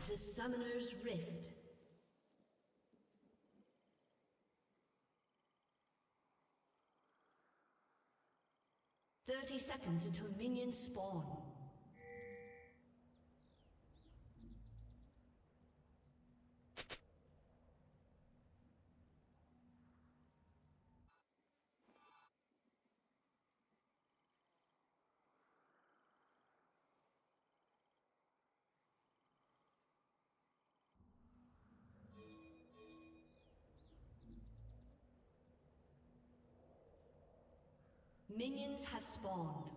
to Summoner's Rift. "30 seconds until minions spawn." Minions have spawned.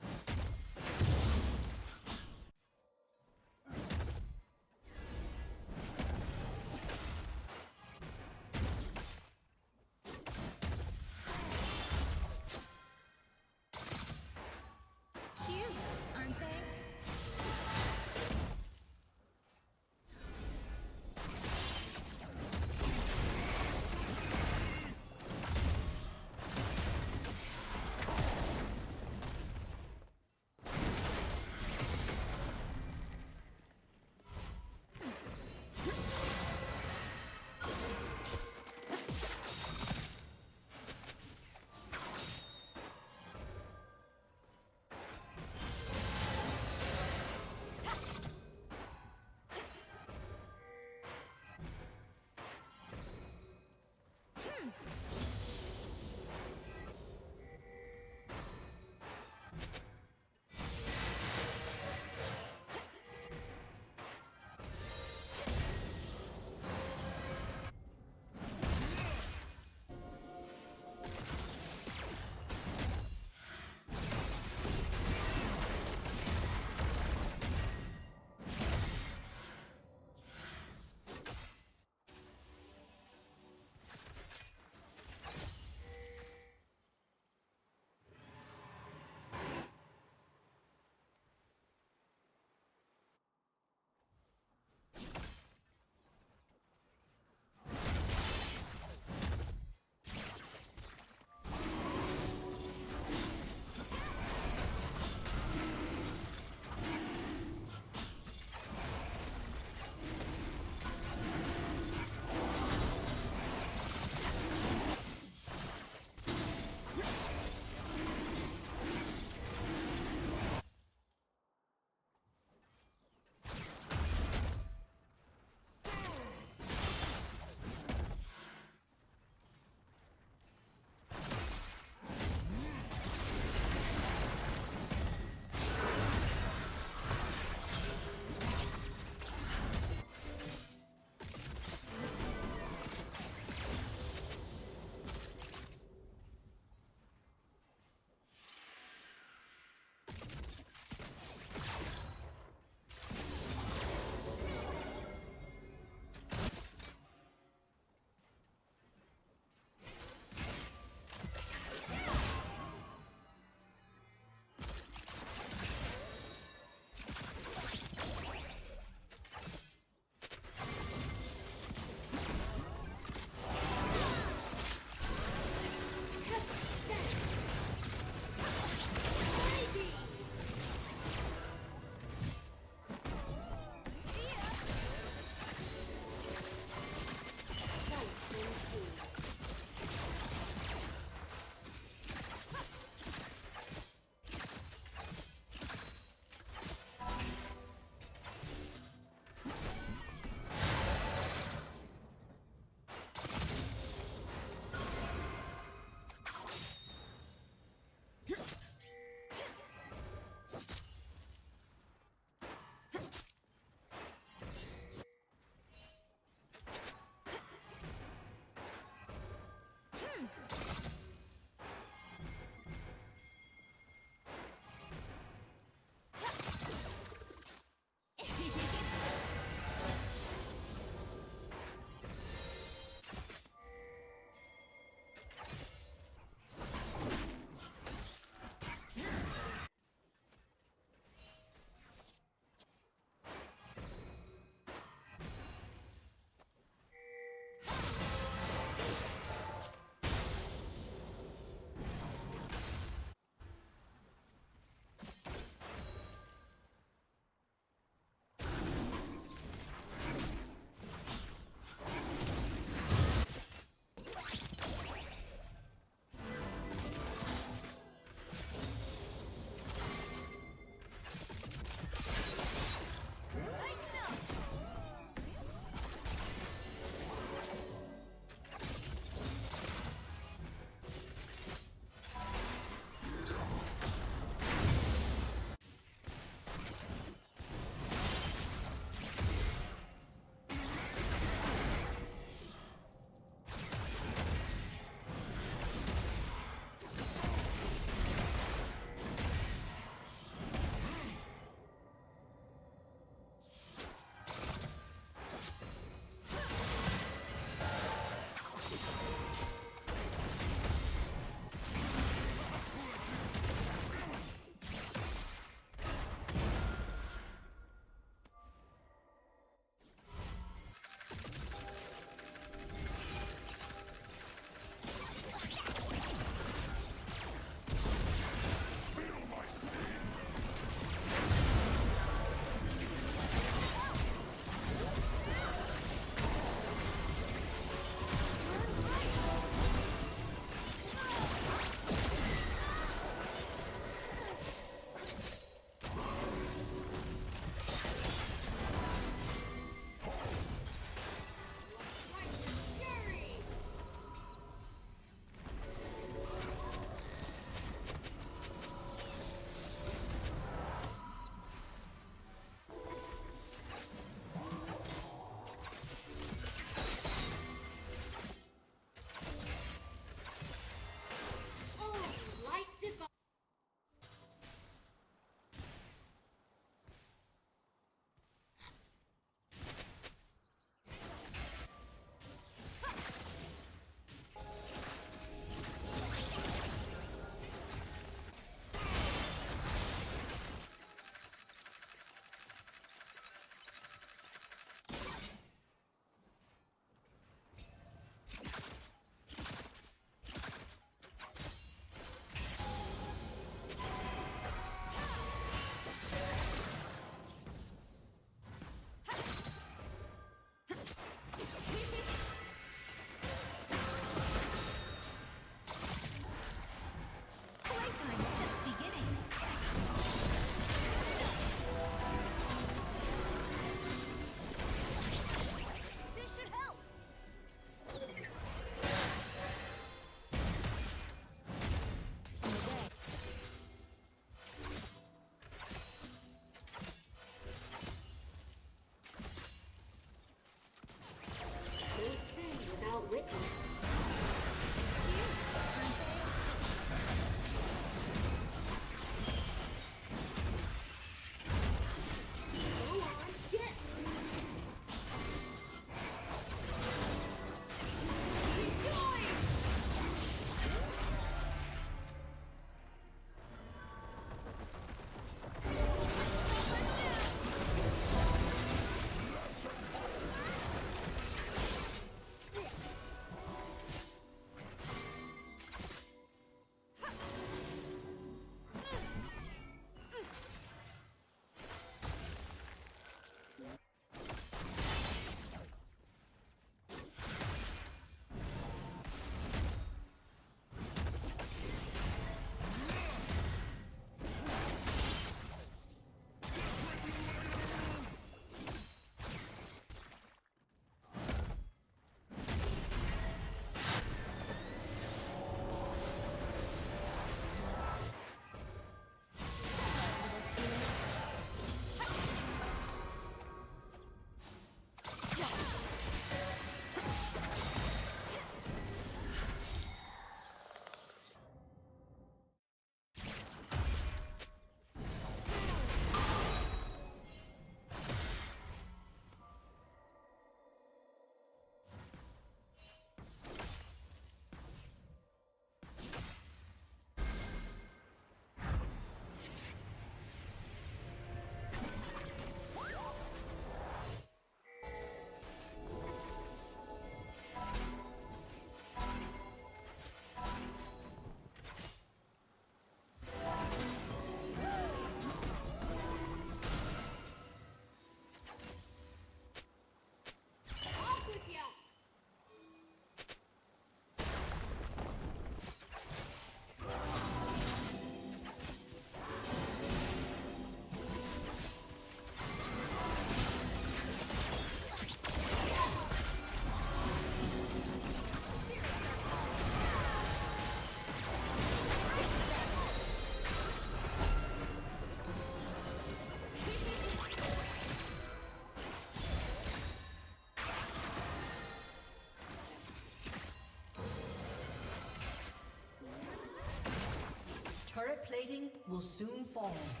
fall.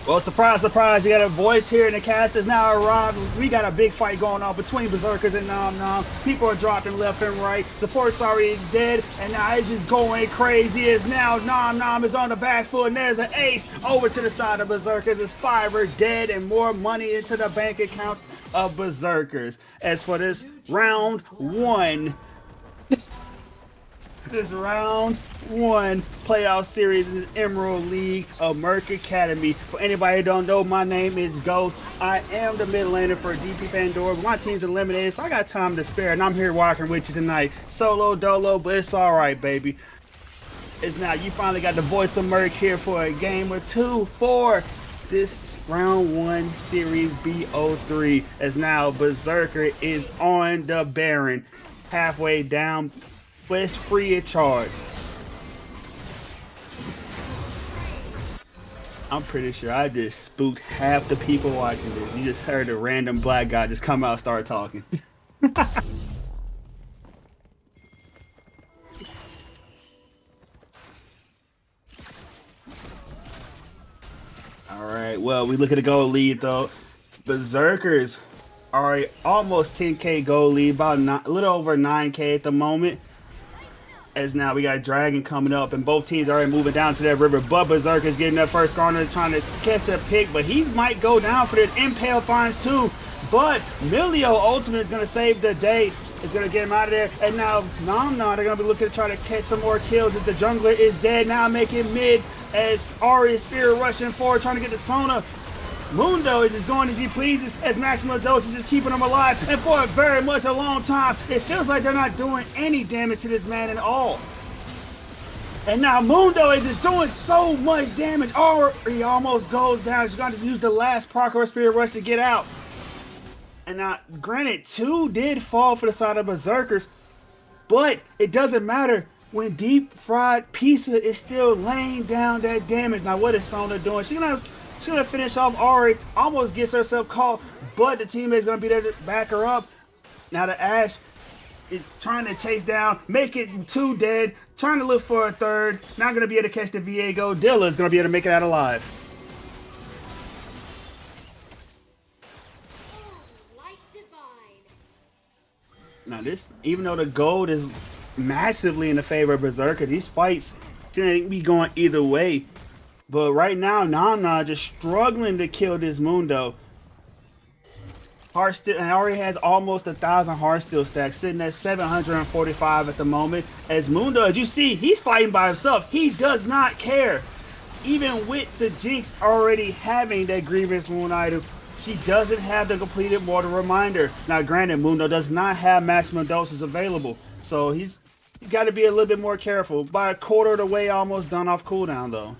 Well, surprise, surprise, you got a voice here, and the cast is now arrived. We got a big fight going on between Berserkers and Nom Nom. People are dropping left and right. Support's already dead, and now it's just going crazy. As now Nom Nom is on the back foot, and there's an ace over to the side of Berserkers. It's 5 are dead, and more money into the bank accounts of Berserkers. As for this round one, this round one playoff series in Emerald League of Merc Academy. For anybody who don't know, my name is Ghost. I am the mid laner for DP Pandora. My team's eliminated, so I got time to spare, and I'm here walking with you tonight. Solo dolo, but it's alright, baby. It's now you finally got the voice of Merc here for a game or two for this round one series BO3. As now Berserker is on the Baron, halfway down, but it's free of charge. I'm pretty sure I just spooked half the people watching this. You just heard a random black guy just come out and start talking. Alright, well, we look at the goal lead though. Berserkers are almost 10k goal lead, about a little over 9k at the moment. As now we got Dragon coming up, and both teams are already moving down to that river. But Berserker's getting that first corner, trying to catch a pick, but he might go down for this. Impale finds two, but Milio Ultimate is going to save the day. It's going to get him out of there. And now Nom Nom, they're going to be looking to try to catch some more kills as the jungler is dead. Now making mid as Ari is spirit rushing forward, trying to get the Sona. Mundo is just going as he pleases as Maximum Dose is just keeping him alive, and for a very much a long time, it feels like they're not doing any damage to this man at all. And now Mundo is just doing so much damage. He almost goes down. He's going to use the last proc or Spirit Rush to get out. And now, granted, 2 did fall for the side of Berserkers, but it doesn't matter when Deep Fried Pizza is still laying down that damage. Now, what is Sona doing? She's gonna finish off Ari, almost gets herself caught, but the teammate's gonna be there to back her up. Now the Ashe is trying to chase down, make it 2 dead, trying to look for a third, not gonna be able to catch the Viego. Dilla is gonna be able to make it out alive. Now this, even though the gold is massively in the favor of Berserker, these fights didn't be going either way. But right now, Nom Nom just struggling to kill this Mundo. Heartsteel, and already has almost 1,000 Heartsteel stacks, sitting at 745 at the moment. As Mundo, as you see, he's fighting by himself. He does not care. Even with the Jinx already having that Grievous Wound item, she doesn't have the completed Mortal Reminder. Now, granted, Mundo does not have maximum doses available, so he's got to be a little bit more careful. By a quarter of the way, almost done off cooldown, though.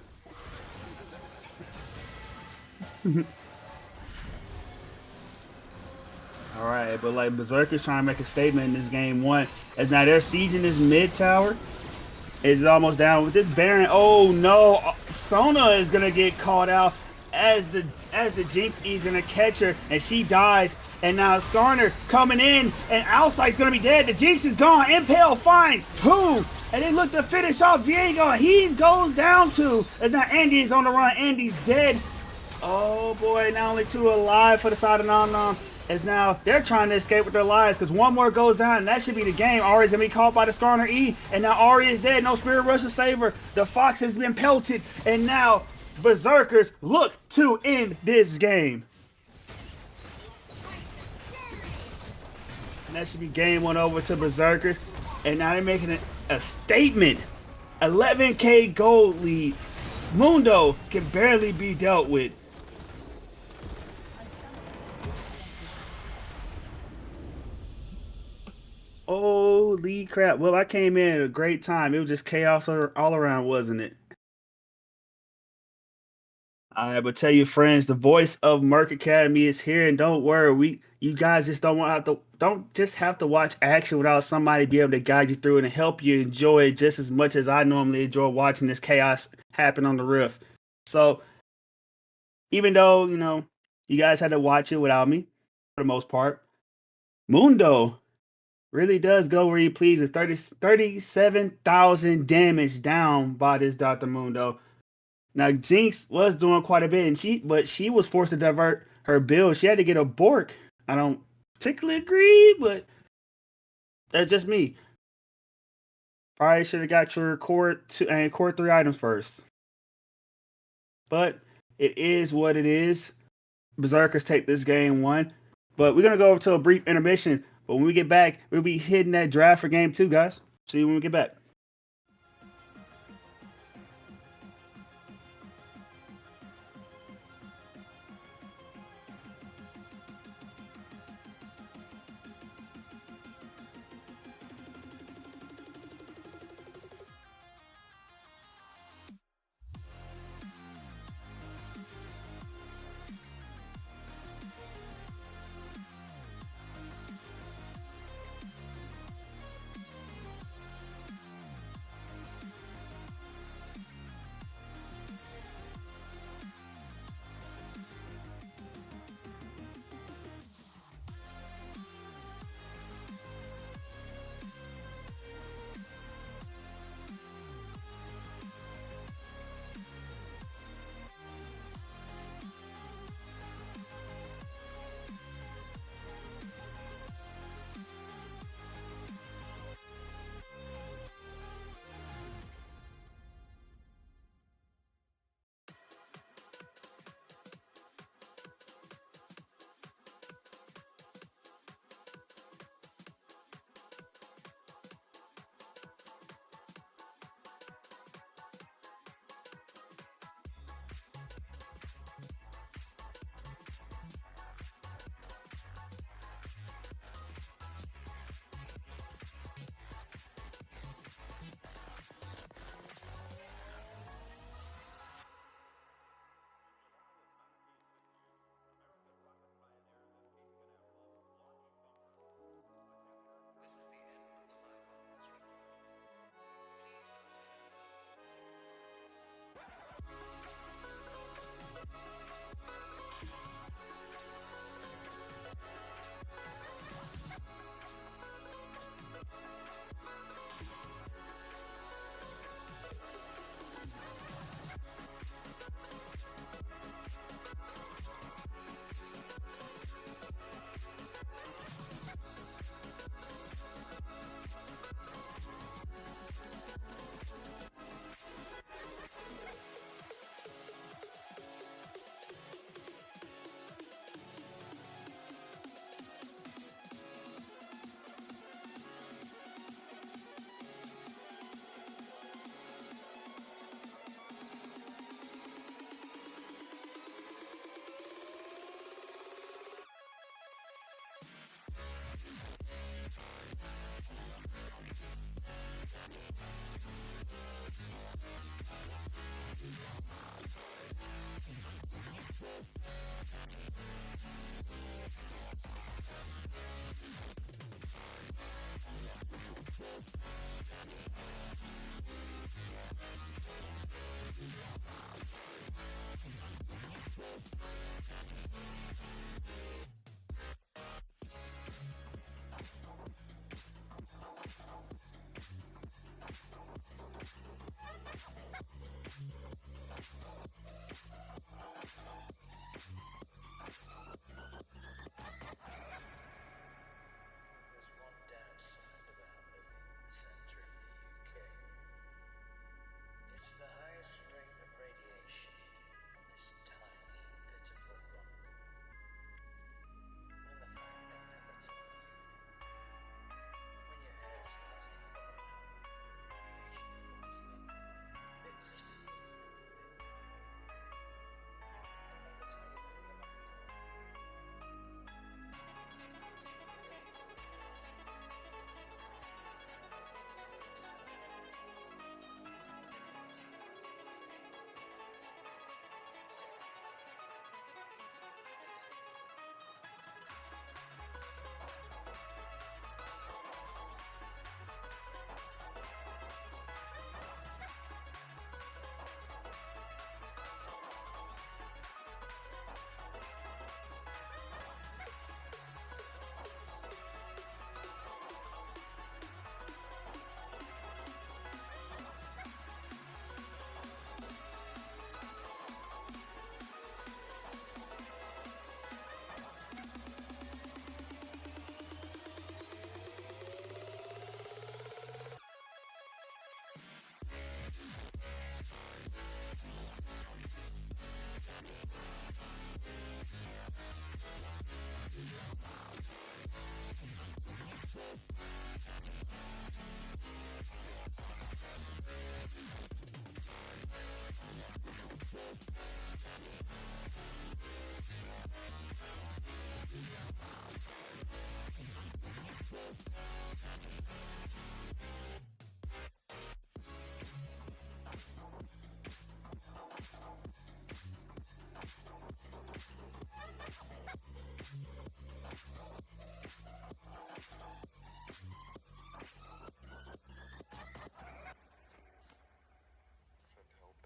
Alright, but like Berserker's trying to make a statement in this game one. As now they're sieging this mid tower. It's almost down with this Baron. Oh no, Sona is gonna get caught out as the Jinx is gonna catch her, and she dies. And now Skarner coming in, and Outsight's gonna be dead. The Jinx is gone. Impale finds 2, and they look to finish off Viego, and he goes down 2. As now Andy is on the run. Andy's dead. Oh boy, now only 2 alive for the side of Nom Nom. As now they're trying to escape with their lives, because 1 more goes down and that should be the game. Ari's gonna be caught by the Skarner E, and now Ari is dead. No Spirit Rush to save her. The Fox has been pelted, and now Berserkers look to end this game. And that should be game 1 over to Berserkers, and now they're making a statement. 11k gold lead. Mundo can barely be dealt with. Holy crap. Well, I came in at a great time. It was just chaos all around, wasn't it? I but tell you, friends, the voice of Merc Academy is here, and don't worry, you guys just don't just have to watch action without somebody be able to guide you through it and help you enjoy it just as much as I normally enjoy watching this chaos happen on the Rift. So even though, you guys had to watch it without me for the most part, Mundo really does go where he pleases. 37,000 damage down by this Dr. Mundo. Now Jinx was doing quite a bit, and she was forced to divert her build. She had to get a Bork. I don't particularly agree, but that's just me. Probably should have got your core 2 and core 3 items first. But it is what it is. Berserkers take this game 1. But we're gonna go over to a brief intermission. But when we get back, we'll be hitting that draft for game 2, guys. See you when we get back. Send help.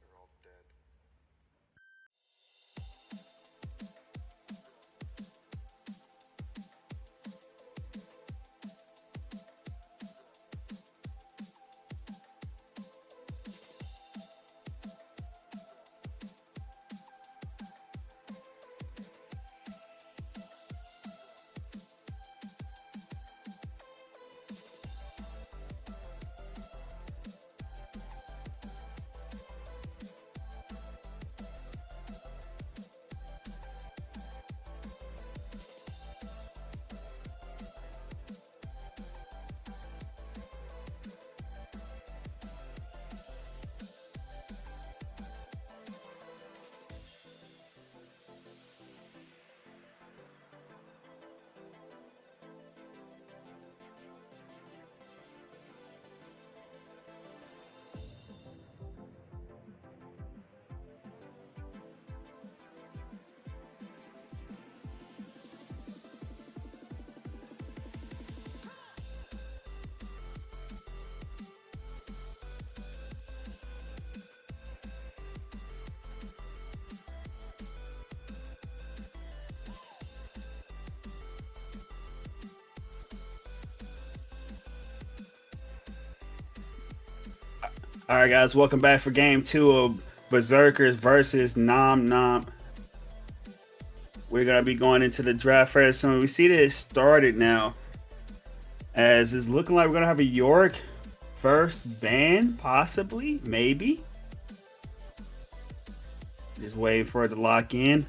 They're all dead. All right, guys, welcome back for game 2 of Berserkers versus Nom Nom. We're gonna be going into the draft fairly soon. We see that it started now, as it's looking like we're gonna have a York first ban, possibly, maybe. Just waiting for it to lock in.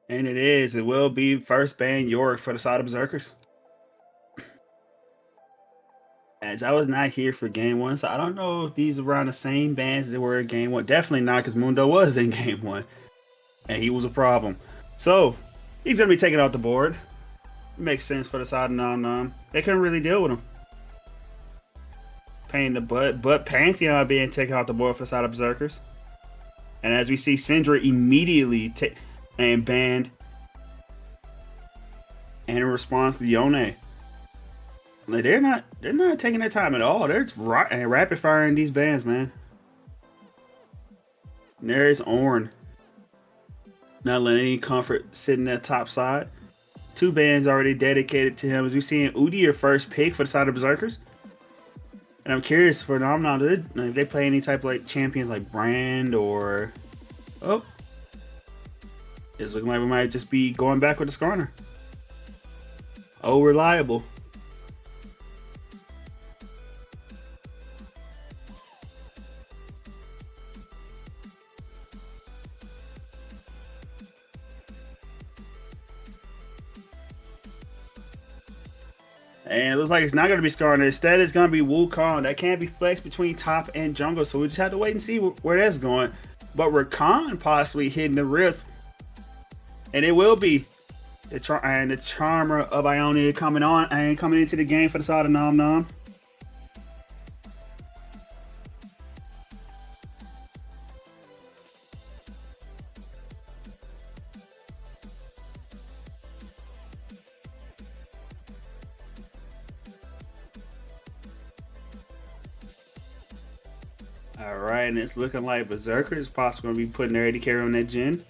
And it is. It will be first ban York for the side of Berserkers. As I was not here for game 1, so I don't know if these are around the same bands that were in game 1. Definitely not, because Mundo was in game 1. And he was a problem. So, he's going to be taken off the board. Makes sense for the side of Nom Nom. They couldn't really deal with him. Pain in the butt. But Pantheon being taken off the board for the side of Berserkers. And as we see, Syndra immediately and banned. And in response to Yone, like they're not taking their time at all. They're rapid firing these bans, man. And there's Ornn, not letting any comfort sitting at top side. 2 bans already dedicated to him. As we see, Udi your first pick for the side of Berserkers. And I'm curious for Nom Nom, if they play any type of like champions like Brand or it's looking like we might just be going back with the Skarner. Oh, reliable. And it looks like it's not going to be Skarner. Instead, it's going to be Wukong. That can't be flexed between top and jungle, so we just have to wait and see where that's going. But Rakan possibly hitting the rift. And it will be the Charmer of Ionia coming into the game for the side of Nom Nom. All right, and it's looking like Berserker is possibly going to be putting their AD carry on that gen.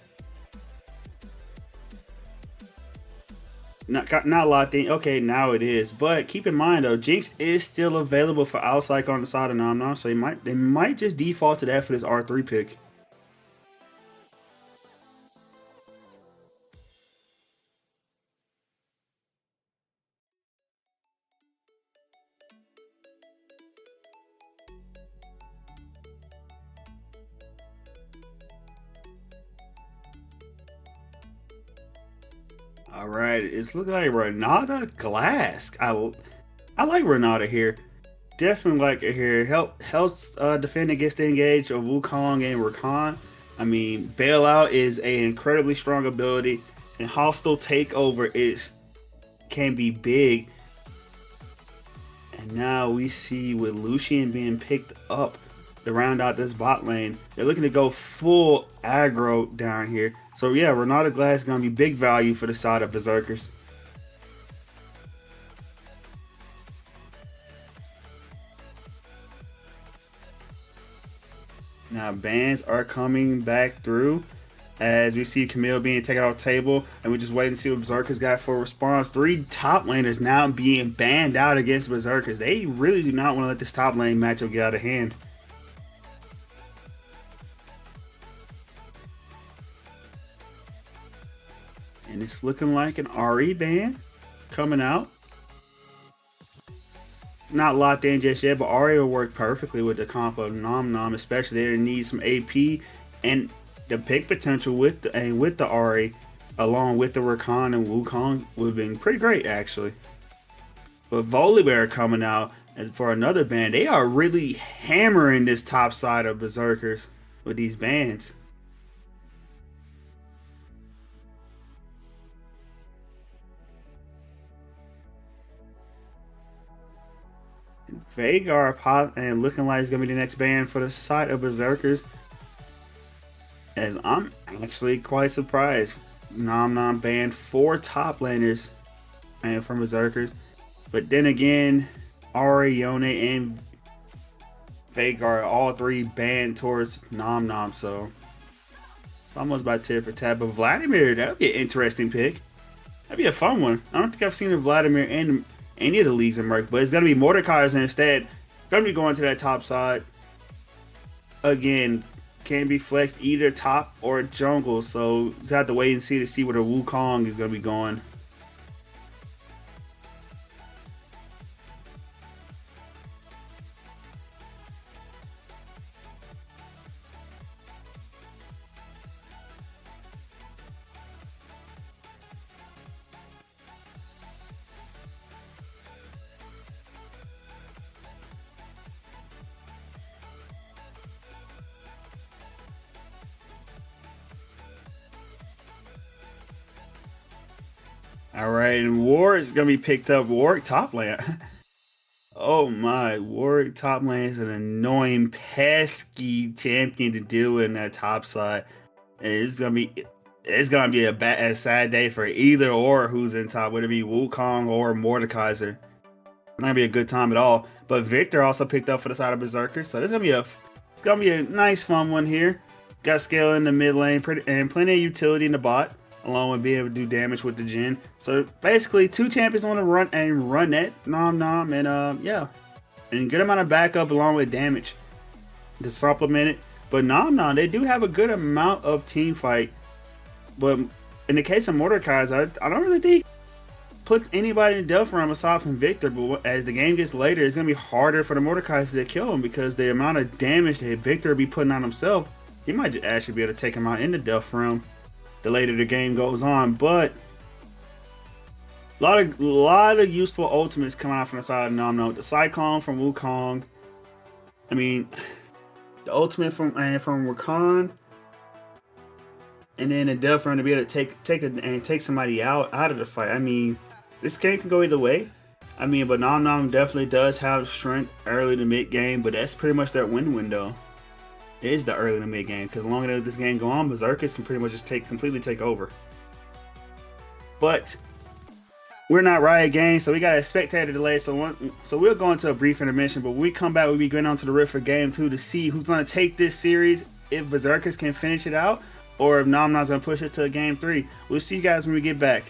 Not locked in. Okay, now it is. But keep in mind though, Jinx is still available for Outcycle on the side of Nom Nom, so they might just default to that for this R3 pick. All right, it's looking like Renata Glass. I like Renata here. Definitely like it here. Helps defend against the engage of Wukong and Rakan. I mean, bailout is an incredibly strong ability, and hostile takeover is can be big. And now we see with Lucian being picked up to round out this bot lane, they're looking to go full aggro down here. So yeah, Renata Glass is gonna be big value for the side of Berserkers. Now bans are coming back through as we see Camille being taken off table, and we just wait and see what Berserkers got for a response. 3 top laners now being banned out against Berserkers. They really do not want to let this top lane matchup get out of hand. And it's looking like an RE ban coming out. Not locked in just yet, but RE will work perfectly with the comp of Nom Nom, especially they need some AP and the pick potential with the RE, along with the Rakan and Wukong would have been pretty great actually. But Volibear coming out as for another ban. They are really hammering this top side of Berserkers with these bans. Vhagar and looking like it's gonna be the next ban for the side of Berserkers. As I'm actually quite surprised. Nom Nom banned 4 top laners and from Berserkers. But then again, Ari, Yone, and Vhagar, all 3 banned towards Nom Nom, so it's almost by tit for tat. But Vladimir, that would be an interesting pick. That'd be a fun one. I don't think I've seen a Vladimir in any of the leagues in Merc, but it's gonna be Mordekaiser instead. Gonna be going to that top side. Again, can be flexed either top or jungle, so just have to wait and see to see where the Wukong is gonna be going. All right, and Warwick is gonna be picked up. Warwick top lane. Oh my, Warwick top lane is an annoying, pesky champion to deal with in that top side. And it's gonna be a sad day for either or who's in top, whether it be Wukong or Mordekaiser. It's not gonna be a good time at all. But Victor also picked up for the side of Berserkers, so this is gonna be a nice fun one here. Got scale in the mid lane, and plenty of utility in the bot, along with being able to do damage with the Jhin. So basically, 2 champions on the run that Nom Nom, and yeah, and good amount of backup along with damage to supplement it. But Nom Nom, they do have a good amount of team fight. But in the case of Mordekaiser, I don't really think puts anybody in the death realm aside from Victor. But as the game gets later, it's gonna be harder for the Mordekaiser to kill him because the amount of damage that Victor will be putting on himself, he might just actually be able to take him out in the death realm the later the game goes on. But a lot of useful ultimates coming out from the side of Nom Nom. The Cyclone from Wukong. I mean, the ultimate from Rakan, and then a death run to be able to take somebody out of the fight. I mean, this game can go either way. I mean, but Nom Nom definitely does have strength early to mid game, but that's pretty much their win window. It is the early to mid game, because the longer that this game go on, Berserkers can pretty much just completely take over. But we're not Riot Games, so we got a spectator delay. So we'll go into a brief intermission. But when we come back, we'll be going on to the Rift for Game 2 to see who's going to take this series, if Berserkers can finish it out, or if Nom Nom's going to push it to Game 3. We'll see you guys when we get back.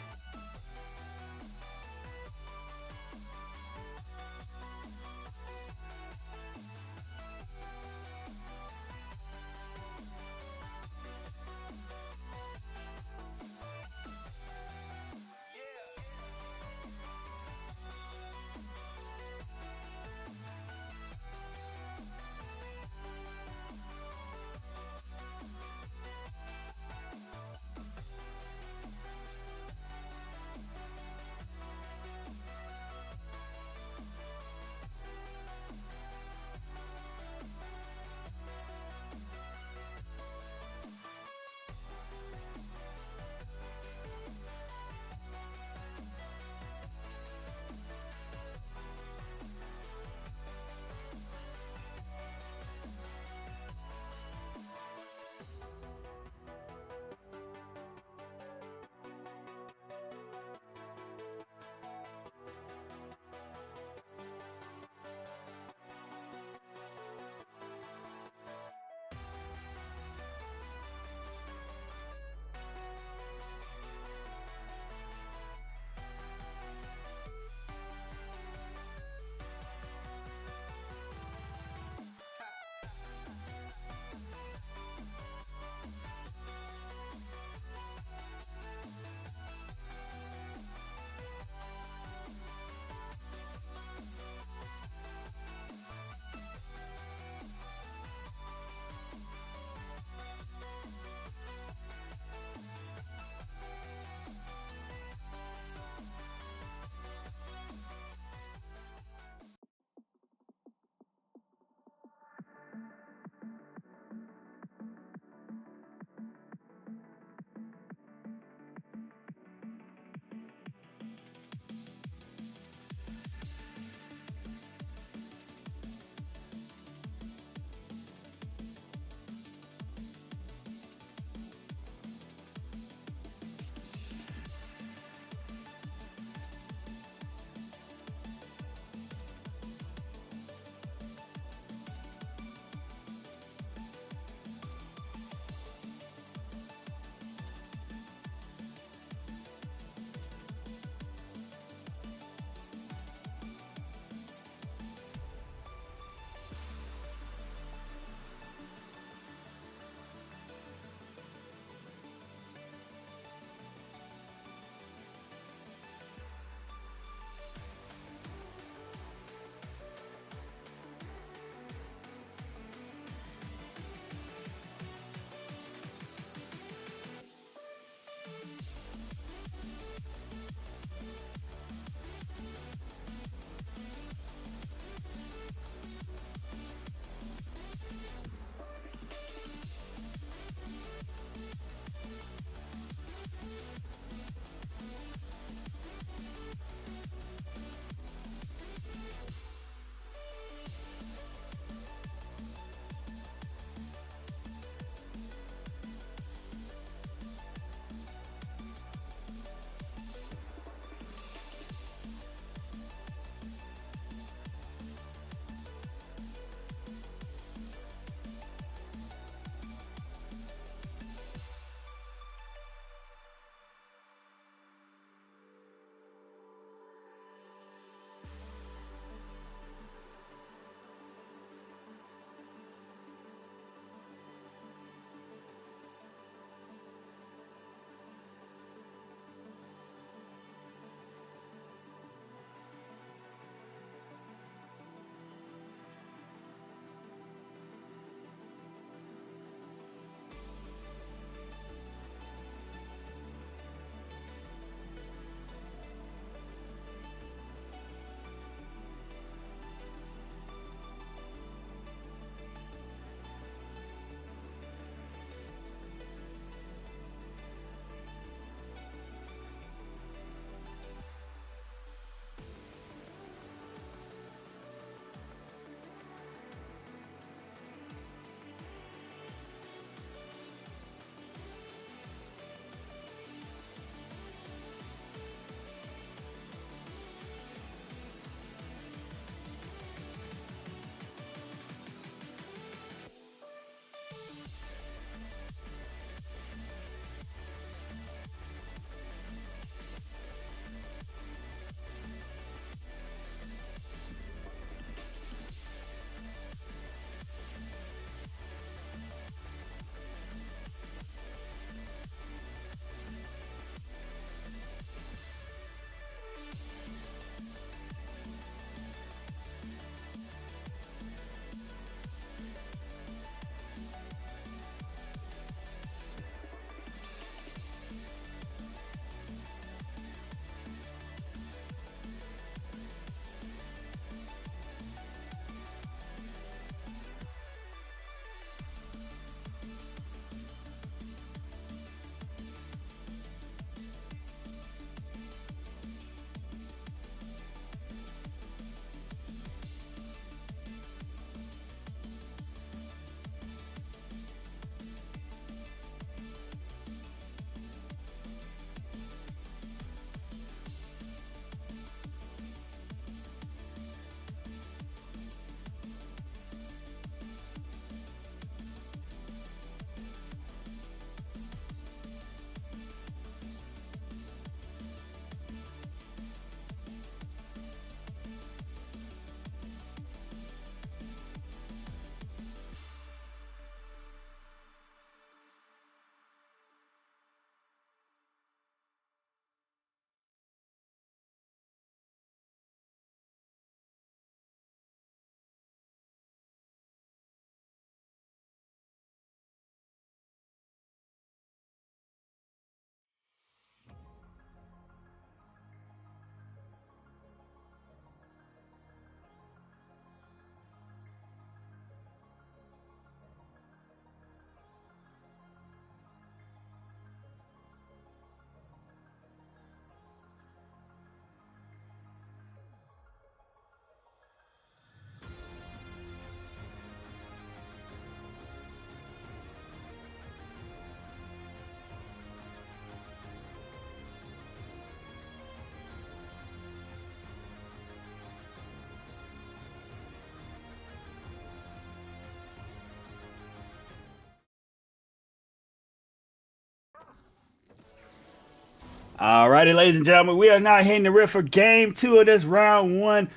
Alrighty, ladies and gentlemen, we are now hitting the riff for game two of this round one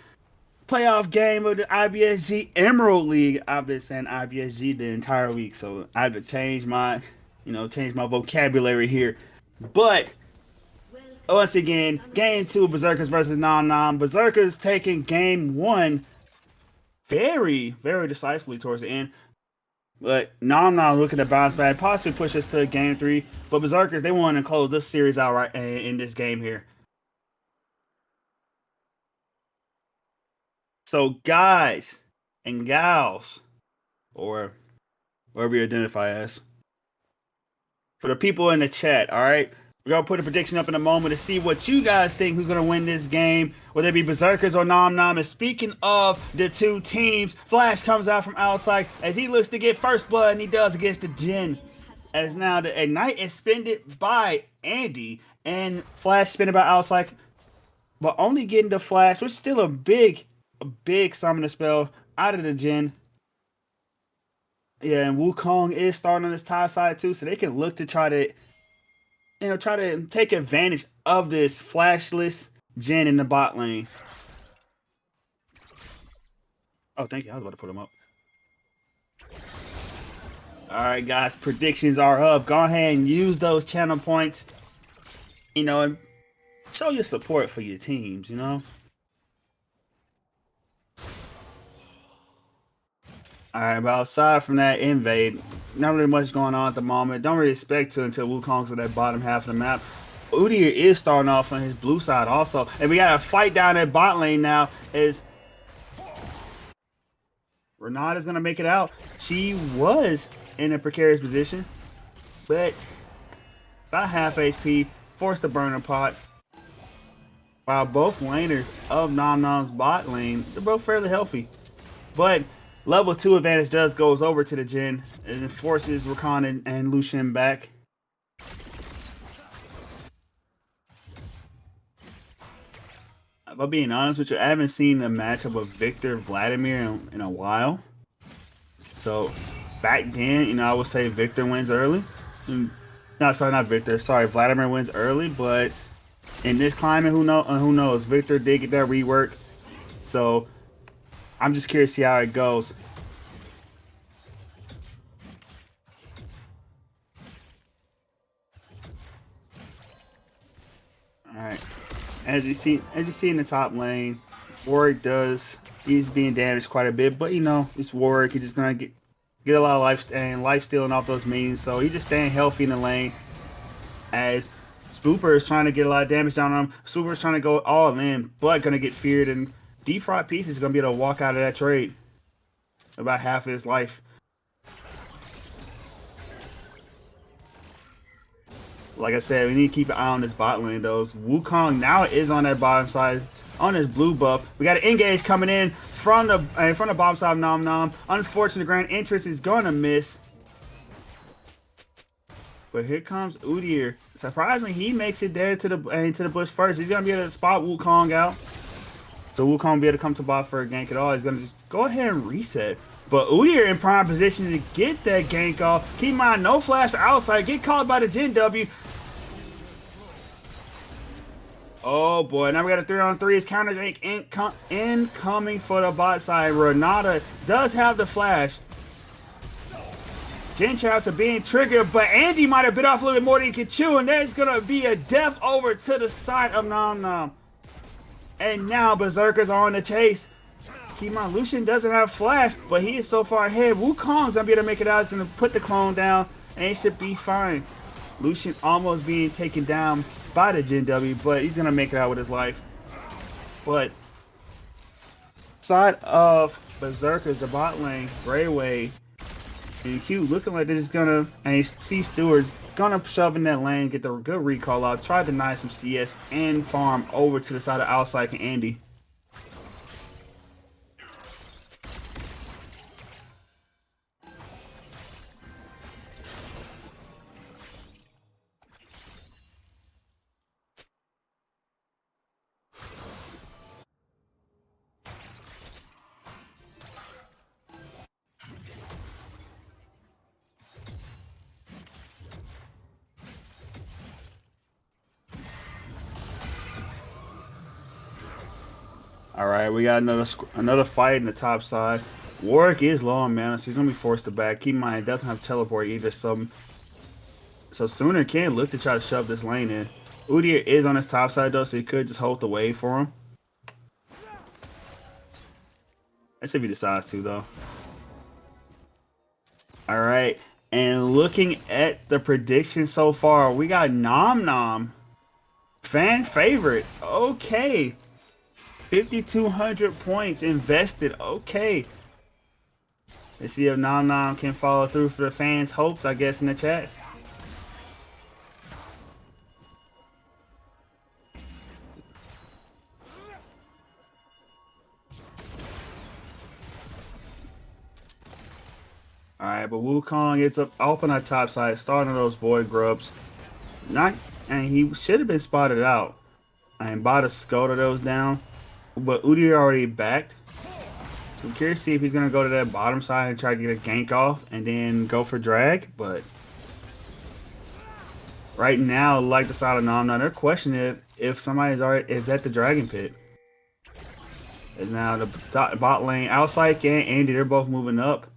playoff game of the IBSG Emerald League. I've been saying IBSG the entire week, so I had to change my, change my vocabulary here. But once again, game two, Berserkers versus Nom Nom. Berserkers taking game one very, very decisively towards the end. But Nom Nom looking to bounce back, possibly push us to game 3. But Berserkers, they want to close this series out right in this game here. So guys and gals, or wherever you identify as, for the people in the chat, all right? We're going to put a prediction up in a moment to see what you guys think who's going to win this game, whether it be Berserkers or Nom Nom. And speaking of the two teams, Flash comes out from outside as he looks to get first blood, and he does against the Jin. As now the Ignite is spended by Andy, and Flash spended by outside, but only getting the Flash, which is still a big summoner spell out of the Jin. Yeah, and Wukong is starting on this top side too, so they can look to try to take advantage of this flashless Jin in the bot lane. Oh, thank you. I was about to put him up. All right, guys, predictions are up. Go ahead and use those channel points, and show your support for your teams, All right, but aside from that invade, not really much going on at the moment. Don't really expect to until Wukong's at that bottom half of the map. Udyr is starting off on his blue side also. And we got a fight down at bot lane now as Renata's going to make it out. She was in a precarious position, but about half HP, forced to burn a pot. While both laners of Nom Nom's bot lane, they're both fairly healthy. But level 2 advantage goes over to the Jin and forces Rakan and Lucian back. If I'm being honest with you, I haven't seen a matchup of Victor Vladimir in a while. So back then, I would say Victor wins early. No, sorry, not Victor. Sorry, Vladimir wins early. But in this climate, who knows? Victor did get that rework. So I'm just curious to see how it goes. All right. As you see in the top lane, Warwick he's being damaged quite a bit, but it's Warwick. He's just gonna get a lot of life stealing off those minions, so he's just staying healthy in the lane. As Spooper is trying to get a lot of damage down on him, Spooper's trying to go all in, but gonna get feared, and Defraud Piece is gonna be able to walk out of that trade about half of his life. Like I said, we need to keep an eye on this bot lane, though. Wukong now is on that bottom side, on his blue buff. We got an engage coming in from the bottom side of Nom Nom. Unfortunately, the grand entrance is going to miss. But here comes Udyr. Surprisingly, he makes it there into the bush first. He's going to be able to spot Wukong out. So Wukong will be able to come to bot for a gank at all. He's going to just go ahead and reset. But Udyr in prime position to get that gank off. Keep in mind, no flash outside. Get caught by the Jin W. Oh boy, now we got a 3-on-3. It's counter gank incoming for the bot side. Renata does have the flash. Jin traps are being triggered, but Andy might have bit off a little bit more than he could chew, and there's going to be a death over to the side of Nom Nom. And now Berserkers are on the chase. Keep in mind, Lucian doesn't have flash, but he is so far ahead. Wukong's going to be able to make it out. He's going to put the clone down, and it should be fine. Lucian almost being taken down by the Jin W, but he's going to make it out with his life. But side of Berserkers, the bot lane, Greyway, and Q looking like they're just going to, and C Stewart's going to shove in that lane, get the good recall out, try to deny some CS, and farm over to the side of outside and Andy. All right, we got another fight in the top side. Warwick is low on mana, so he's gonna be forced to back. Keep in mind, he doesn't have teleport either, so Sooner can look to try to shove this lane in. Udyr is on his top side though, so he could just hold the wave for him. That's if he decides to, though. All right. And looking at the prediction so far, we got Nom Nom. Fan favorite. Okay. 5,200 points invested. Okay. Let's see if Nom Nom can follow through for the fans' hopes, I guess, in the chat. Alright, but Wukong gets up on our top side, starting those void grubs. And he should have been spotted out. And Bada scolded those down. But Udi already backed. So I'm curious to see if he's gonna go to that bottom side and try to get a gank off and then go for drag, but right now, like the side of Nom Nom, they're questioning if somebody's already is at the dragon pit. Is now the bot lane, outside and Andy, they're both moving up.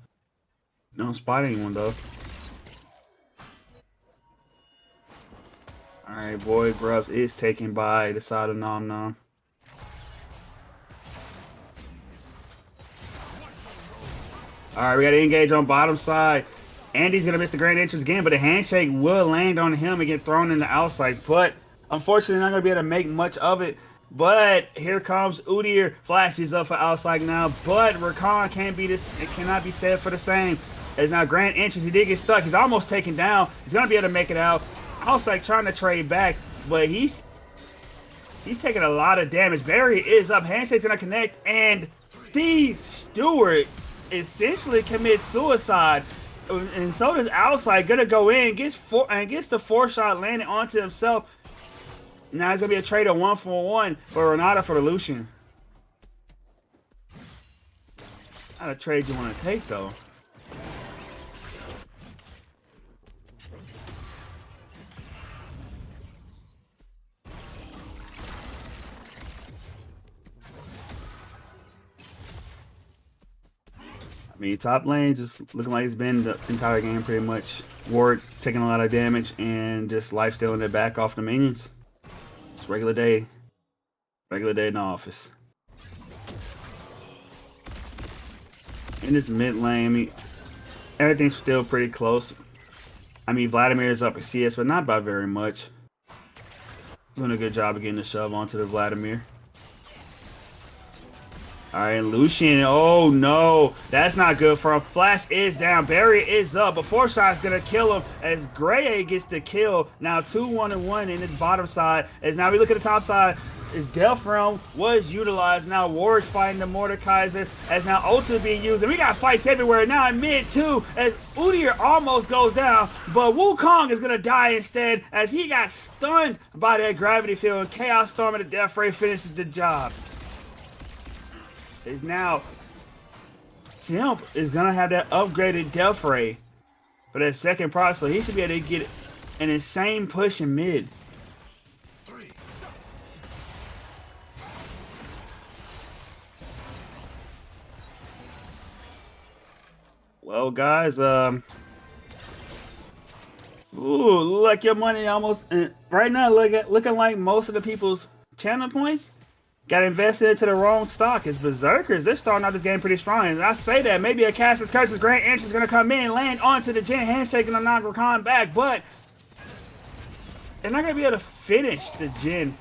Don't spot anyone though. Alright, boy, Grubs is taken by the side of Nom Nom. Alright, we got to engage on bottom side. Andy's going to miss the grand entrance again, but a handshake will land on him and get thrown in the outside. But unfortunately, not going to be able to make much of it. But here comes Udyr. Flashes up for outside now. But Rakan can't be this. It cannot be said for the same. As now grand entrance, he did get stuck. He's almost taken down. He's going to be able to make it out. Outside trying to trade back, but he's taking a lot of damage. Barry is up. Handshake's going to connect, and the Stewart essentially commits suicide, and so does outside. Gonna go in, gets the 4-shot landing onto himself. Now it's gonna be a trade of 1-for-1 for Renata for the Lucian. Not a trade you want to take though. I mean, top lane just looking like it's been the entire game pretty much. Ward taking a lot of damage and just life stealing it back off the minions. It's regular day. Regular day in the office. In this mid lane, I mean, everything's still pretty close. I mean, Vladimir is up at CS, but not by very much. Doing a good job of getting the shove onto the Vladimir. Alright, Lucian. Oh no, that's not good for him. Flash is down. Barry is up, but 4-shot's gonna kill him as Gray gets the kill. Now 2-1-1 in his bottom side. As now we look at the top side. Death Realm was utilized. Now Warwick fighting the Mordekaiser as now ultimate being used. And we got fights everywhere now in mid too as Udyr almost goes down. But Wukong is going to die instead as he got stunned by that gravity field. And Chaos Storm and the Death Ray finishes the job. Is now Simp is going to have that upgraded Death Ray for that second proc. So he should be able to get an insane push in mid. Well, guys, ooh, like your money almost right now. Looking like most of the people's channel points got invested into the wrong stock. It's Berserkers. They're starting out this game pretty strong. And I say that maybe a Castle's Curses Grand Entrance is gonna come in, land onto the Jin, handshaking the non-Rakan back, but they're not gonna be able to finish the Jin.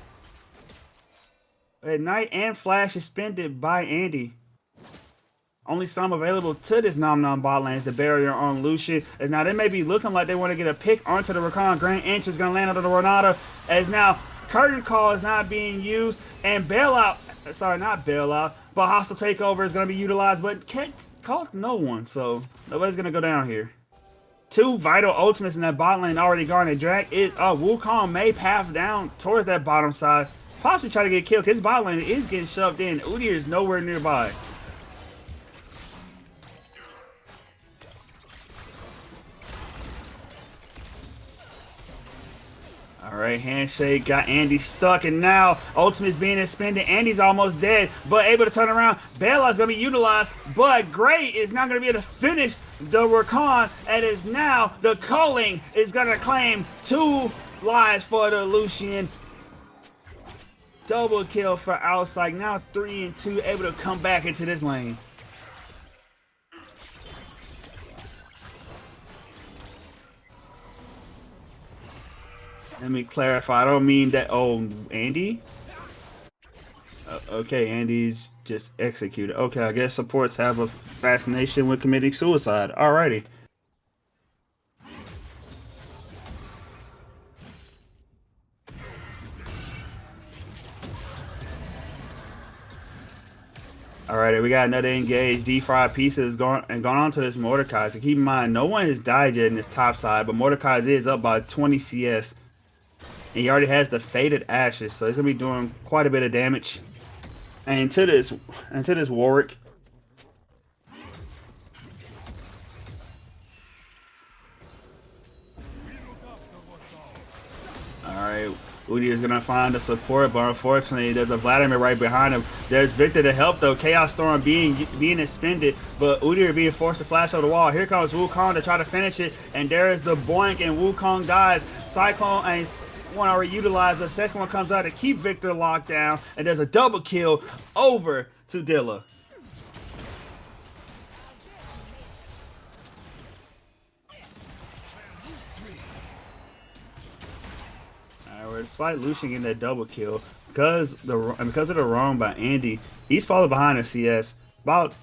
At night and Flash is suspended by Andy. Only some available to this Nom Nom bot lane is the barrier on Lucian. As now they may be looking like they want to get a pick onto the Rakan. Grand Entrance is going to land onto the Renata. As now Curtain Call is not being used. And Bailout, sorry, not Bailout, but Hostile Takeover is going to be utilized. But can't call no one, so nobody's going to go down here. Two vital ultimates in that bot lane already gone. And drag is Wukong may path down towards that bottom side. Possibly try to get killed because his bot lane is getting shoved in. Udyr is nowhere nearby. Alright, handshake got Andy stuck, and now Ultimate's being expended. Andy's almost dead, but able to turn around. Bailout's going to be utilized, but Gray is not going to be able to finish the Rakan. And is now the Culling is going to claim 2 lives for the Lucian. Double kill for Outside. Now 3 and 2, able to come back into this lane. Let me clarify. I don't mean that. Oh, Andy? Okay, Andy's just executed. Okay, I guess supports have a fascination with committing suicide. Alrighty. Alrighty, we got another engaged. D5 pieces gone on to this Mordekaiser. So keep in mind, no one has died yet in this top side, but Mordekaiser is up by 20 CS. And he already has the Faded Ashes, so he's gonna be doing quite a bit of damage. And to this Warwick. Alright, Udi is gonna find the support, but unfortunately there's a Vladimir right behind him. There's Victor to help though. Chaos Storm being expended, but Udi being forced to flash over the wall. Here comes Wukong to try to finish it, and there is the boink, and Wukong dies. Cyclone and one already utilized, but the second one comes out to keep Victor locked down, and there's a double kill over to Dilla. Despite Lucian getting that double kill, because of the roam by Andy, he's falling behind in CS, about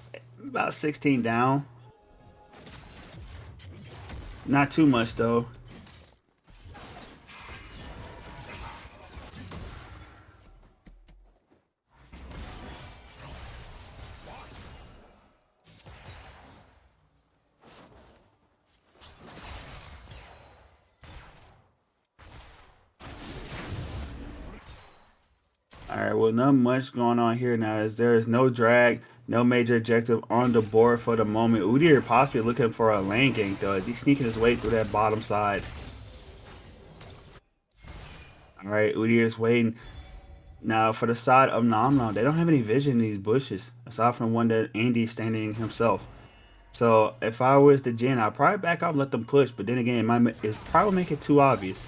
16 down. Not too much though. Alright, well, not much going on here now as there is no drag, no major objective on the board for the moment. Udyr possibly looking for a lane gank though as he's sneaking his way through that bottom side. Alright, Udyr is waiting. Now for the side of Nom Nom, they don't have any vision in these bushes, aside from one that Andy's standing himself. So if I was the Jhin, I'd probably back up and let them push, but then again, it probably make it too obvious.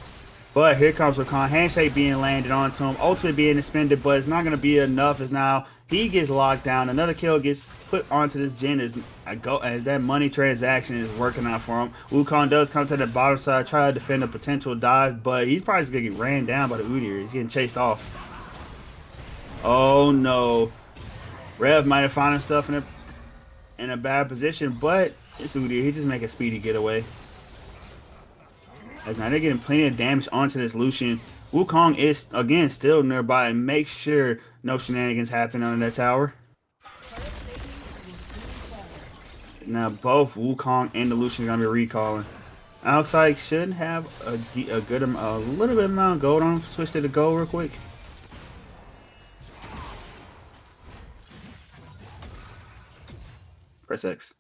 But here comes Rakan. Handshake being landed onto him. Ultimate being expended, but it's not going to be enough as now he gets locked down. Another kill gets put onto this Jhin as that money transaction is working out for him. Wukong does come to the bottom side, try to defend a potential dive, but he's probably just going to get ran down by the Udyr. He's getting chased off. Oh no. Rev might have found himself in a bad position, but it's Udyr. He just make a speedy getaway. As now they're getting plenty of damage onto this Lucian. Wukong is, again, still nearby and make sure no shenanigans happen under that tower. Now both Wukong and the Lucian are going to be recalling. Outside should have a little bit amount of gold on him. Switch to the gold real quick. Press X.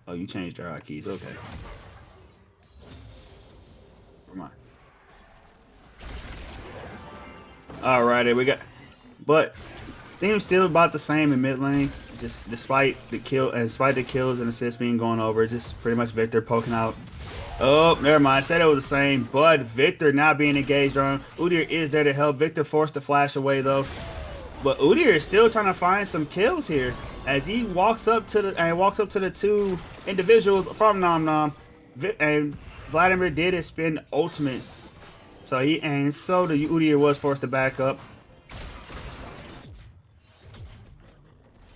Oh, you changed your hotkeys. Okay. Never mind. Alrighty, we got. But things still about the same in mid lane. Just despite the kills and assists being going over, just pretty much Victor poking out. Oh, never mind. I said it was the same, but Victor not being engaged on. Udyr is there to help. Victor forced the flash away though. But Udyr is still trying to find some kills here as he walks up to the two individuals from Nom Nom, and Vladimir did expend ultimate, so the Udyr was forced to back up.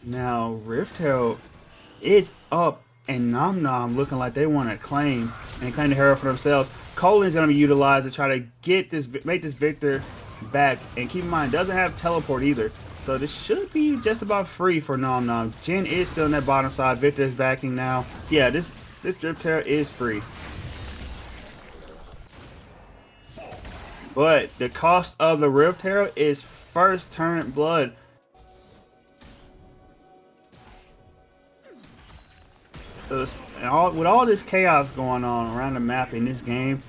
Now Rift Herald is up, and Nom Nom looking like they want to claim the hero for themselves. Colin's gonna be utilized to try to make this Victor back, and keep in mind doesn't have teleport either. So this should be just about free for Nom Nom. Jhin is still on that bottom side. Victor is backing now. Yeah, this Drip Terror is free. But the cost of the Rift Herald is first turn blood. So with all this chaos going on around the map in this game,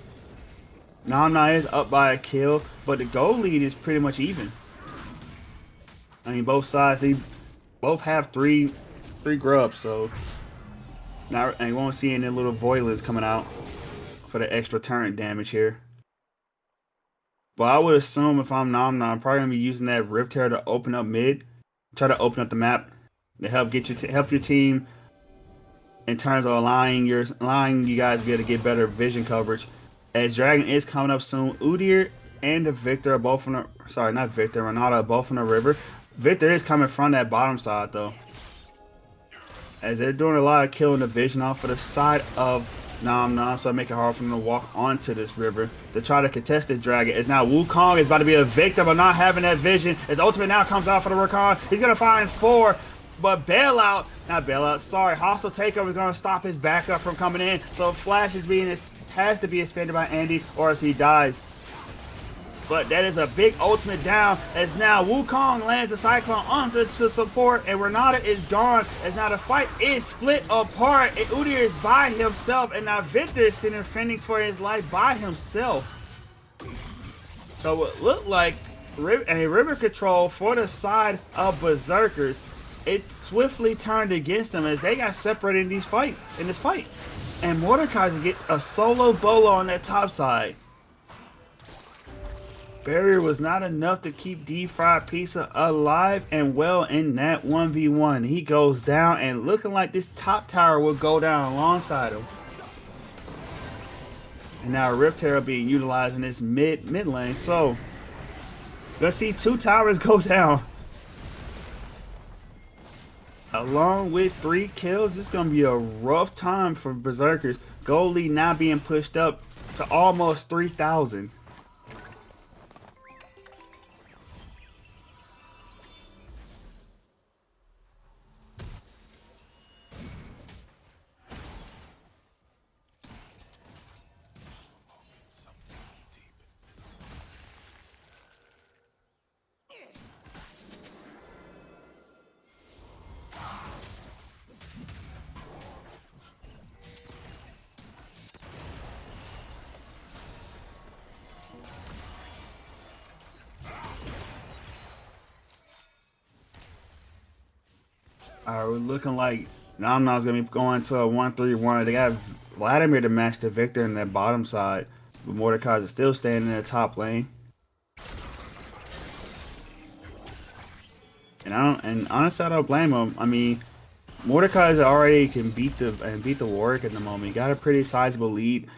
Nom Nom is up by a kill, but the goal lead is pretty much even. I mean, both sides, they both have three grubs, so now you won't see any little Voilens coming out for the extra turret damage here. But I would assume if I'm Nom Nom, I'm probably gonna be using that Rift Herald to open up mid, try to open up the map. to help help your team in terms of allowing you guys to be able to get better vision coverage. As Dragon is coming up soon, Udyr and the Victor are both on the not Victor, Renata are both on the river. Victor is coming from that bottom side though, as they're doing a lot of killing the vision off of the side of Nom Nom, so I make it hard for them to walk onto this river to try to contest the dragon. As now Wukong is about to be a victim of not having that vision. His ultimate now comes out for the Rakan. He's gonna find 4, but hostile takeover is gonna stop his backup from coming in. So Flash has to be expended by Andy, or else he dies. But that is a big ultimate down, as now Wukong lands the Cyclone onto to support, and Renata is gone, as now the fight is split apart, and Udyr is by himself, and now Victor is sitting there fending for his life by himself. So it looked like a river control for the side of Berserkers. It swiftly turned against them as they got separated in this fight. And Mordekaiser gets a solo bolo on that top side. Barrier was not enough to keep Deep-Fried Pizza alive and well in that 1v1. He goes down, and looking like this top tower will go down alongside him. And now Rift Herald being utilized in this mid lane. So let's see 2 towers go down, along with 3 kills. This is gonna be a rough time for Berserkers. Gold lead now being pushed up to almost 3,000. We're looking like Nom Nom's gonna be going to a 1-3-1. They got Vladimir to match the Victor in that bottom side, but Mordekaiser still standing in the top lane. And honestly, I don't blame him. I mean, Mordekaiser already can beat the Warwick at the moment. He got a pretty sizable lead.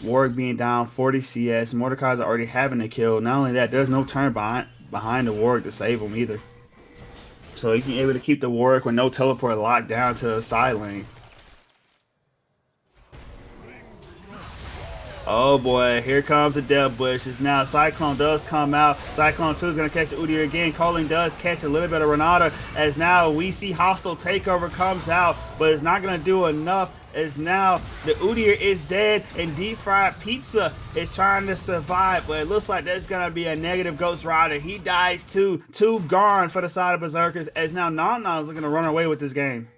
Warwick being down 40 CS. Mordekaiser already having a kill. Not only that, there's no turn behind the Warwick to save him either. So he can be able to keep the Warwick with no teleport locked down to the side lane. Oh boy, here comes the Death Bushes. Now Cyclone does come out. Cyclone 2 is going to catch the Udyr again. Colin does catch a little bit of Renata, as now we see hostile takeover comes out, but it's not going to do enough, as now the Udyr is dead and Deep-Fried Pizza is trying to survive, but it looks like there's going to be a negative Ghost Rider. He dies too. 2 gone for the side of Berserkers, as now Nom Nom is looking to run away with this game.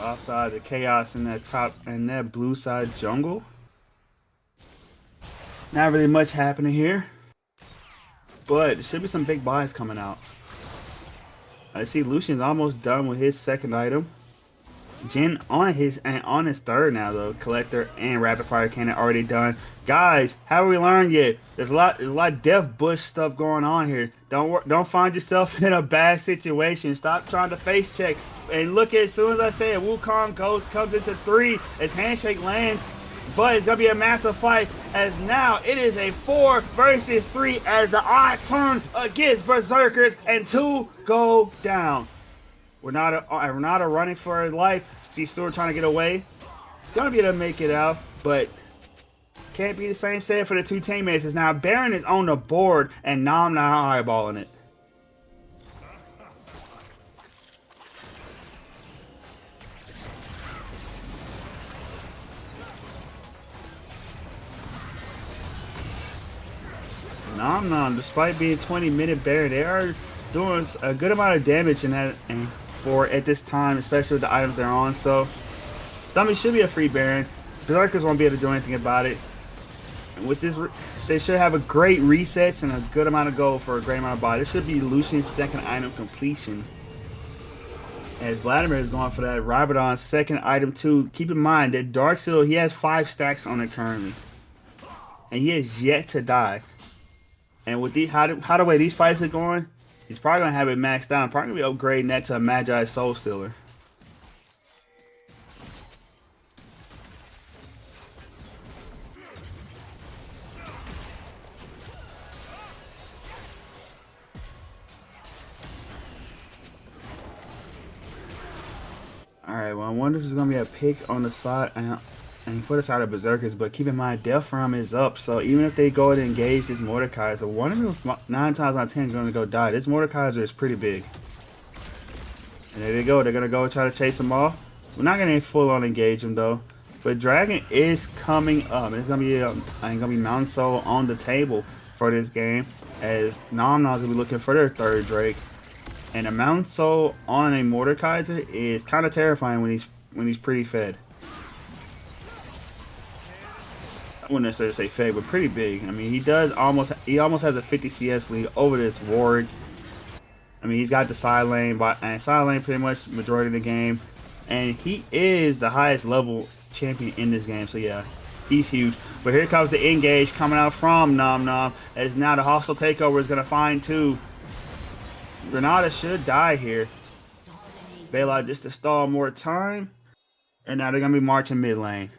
Outside the chaos in that blue side jungle. Not really much happening here, but there should be some big buys coming out. I see Lucian's almost done with his second item. Jin on his third now though. Collector and Rapid Fire Cannon already done. Guys, haven't we learned yet? There's a lot of Death Bush stuff going on here. Don't find yourself in a bad situation. Stop trying to face check. And look, as soon as I say it, Wukong comes into 3 as Handshake lands. But it's going to be a massive fight, as now it is a 4 versus 3 as the odds turn against Berserkers and 2 go down. Renata running for his life. See Stewart trying to get away. Going to be able to make it out, but can't be the same said for the 2 teammates. As now Baron is on the board and Nom Nom eyeballing it. Nom Nom, despite being 20-minute Baron, they are doing a good amount of damage in that at this time, especially with the items they're on. So Dummy should be a free Baron. Berserkers won't be able to do anything about it. With this, they should have a great resets and a good amount of gold for a great amount of buy. This should be Lucian's second item completion. As Vladimir is going for that Rabadon's second item too. Keep in mind that Dark Seal, he has 5 stacks on it currently. And he has yet to die. And with the way these fights are going, he's probably going to have it maxed out. Probably going to be upgrading that to a Magi Soul Stealer. Alright, well, I wonder if there's going to be a pick on the side and for the side of Berserkers, but keep in mind, Death Realm is up, so even if they go to engage this Mordekaiser, one of them 9 times out of 10 is going to go die. This Mordekaiser is pretty big. And there they go. They're going to go try to chase him off. We're not going to full on engage him, though. But Dragon is coming up. It's going to be Mountain Soul on the table for this game, as Nom Nom's going to be looking for their third Drake. And a Mountain Soul on a Mordekaiser is kind of terrifying when he's pretty fed. I wouldn't necessarily say fed, but pretty big. I mean, he almost has a 50 CS lead over this Warwick. I mean, he's got the side lane, and side lane pretty much majority of the game, and he is the highest level champion in this game. So yeah, he's huge. But here comes the engage coming out from Nom Nom, as now the hostile takeover is gonna find 2. Granada should die here. Bela just to stall more time. And now they're going to be marching mid lane.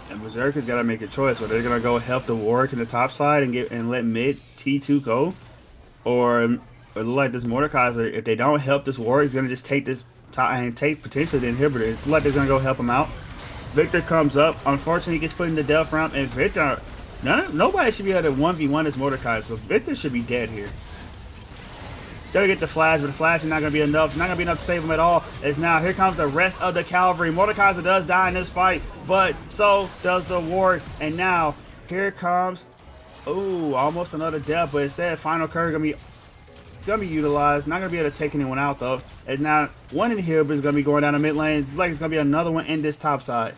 And Berserkers got to make a choice. Whether they're going to go help the Warwick in the top side and let mid T2 go. Or like this Mordekaiser, if they don't help this Warwick, he's going to just take this top and take potentially the inhibitor. It's like they're going to go help him out. Victor comes up. Unfortunately, he gets put in the Death Realm. And Victor... Nobody should be able to 1v1 this Mordecai, so Victor should be dead here. Gotta get the flash, but the flash is not gonna be enough. It's not gonna be enough to save him at all. As now here comes the rest of the cavalry. Mordekaiser does die in this fight, but so does the ward. And now here comes, ooh, almost another death, but instead final curve gonna be utilized. Not gonna be able to take anyone out though. As now one in here is gonna be going down the mid lane. Like it's gonna be another one in this top side.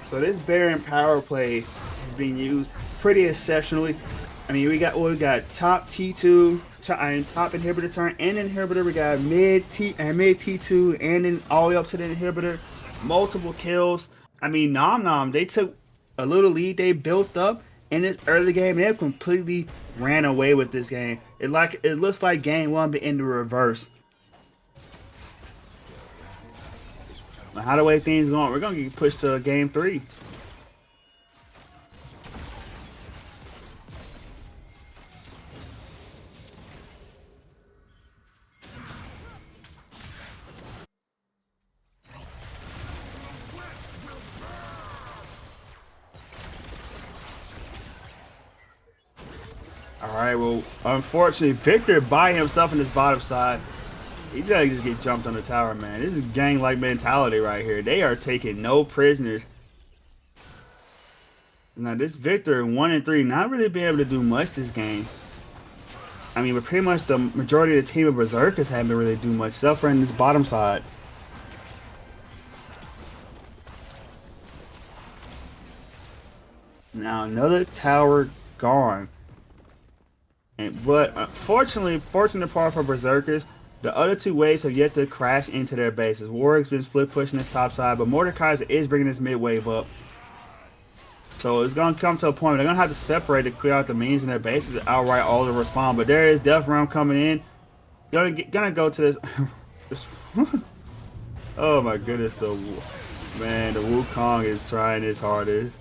So this Baron power play is being used pretty exceptionally. I mean, we got top T2, top inhibitor turn and inhibitor. We got mid T2 and then all the way up to the inhibitor. Multiple kills. I mean, Nom Nom, they took a little lead they built up in this early game. They have completely ran away with this game. It looks like game 1 but in the reverse. How the way things going, we're gonna get pushed to game 3. All right, well, unfortunately, Victor by himself in this bottom side. He's gotta just get jumped on the tower, man. This is gang-like mentality right here. They are taking no prisoners. Now this Victor 1 and 3 not really being able to do much this game. I mean, but pretty much the majority of the team of Berserkers haven't really do much, suffering this bottom side. Now another tower gone. But unfortunately, fortunate part for Berserkers, the other 2 waves have yet to crash into their bases. Warwick's been split pushing this top side, but Mordekaiser is bringing this mid wave up. So it's going to come to a point where they're going to have to separate to clear out the minions in their bases to outright all to respond. But there is Death Realm coming in. Gonna go to this. Oh my goodness, the Wukong is trying his hardest.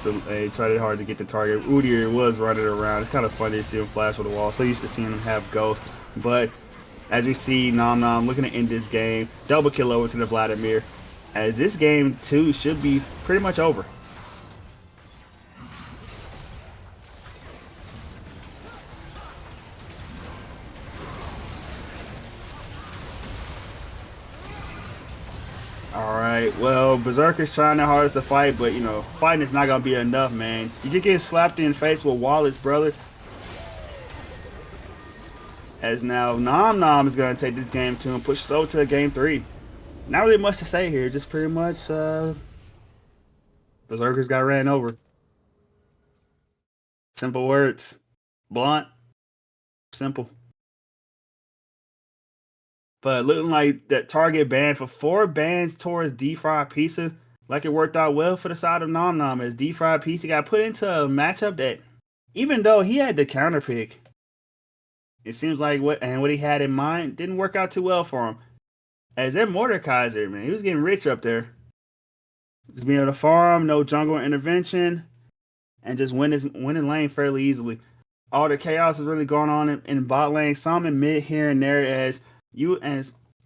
He tried it hard to get the target. Udyr was running around. It's kind of funny to see him flash on the wall. So used to seeing him have ghosts. But as we see Nom Nom looking to end this game. Double kill over to the Vladimir. As this game too should be pretty much over. Alright, Alright, well, Berserker's trying their hardest to fight, but, you know, fighting is not going to be enough, man. You just get slapped in the face with Wallace, brother. As now, Nom Nom is going to take this game to and push us over to game 3. Not really much to say here, just pretty much, Berserkers got ran over. Simple words. Blunt. Simple. But looking like that target ban for 4 bans towards D-Fried Pizza, like it worked out well for the side of Nom Nom, as D-Fried Pizza got put into a matchup that, even though he had the counter pick, it seems like what he had in mind didn't work out too well for him. As that Mordekaiser, man, he was getting rich up there. Just being able to farm, no jungle intervention, and just winning lane fairly easily. All the chaos is really going on in bot lane, some in mid here and there, as you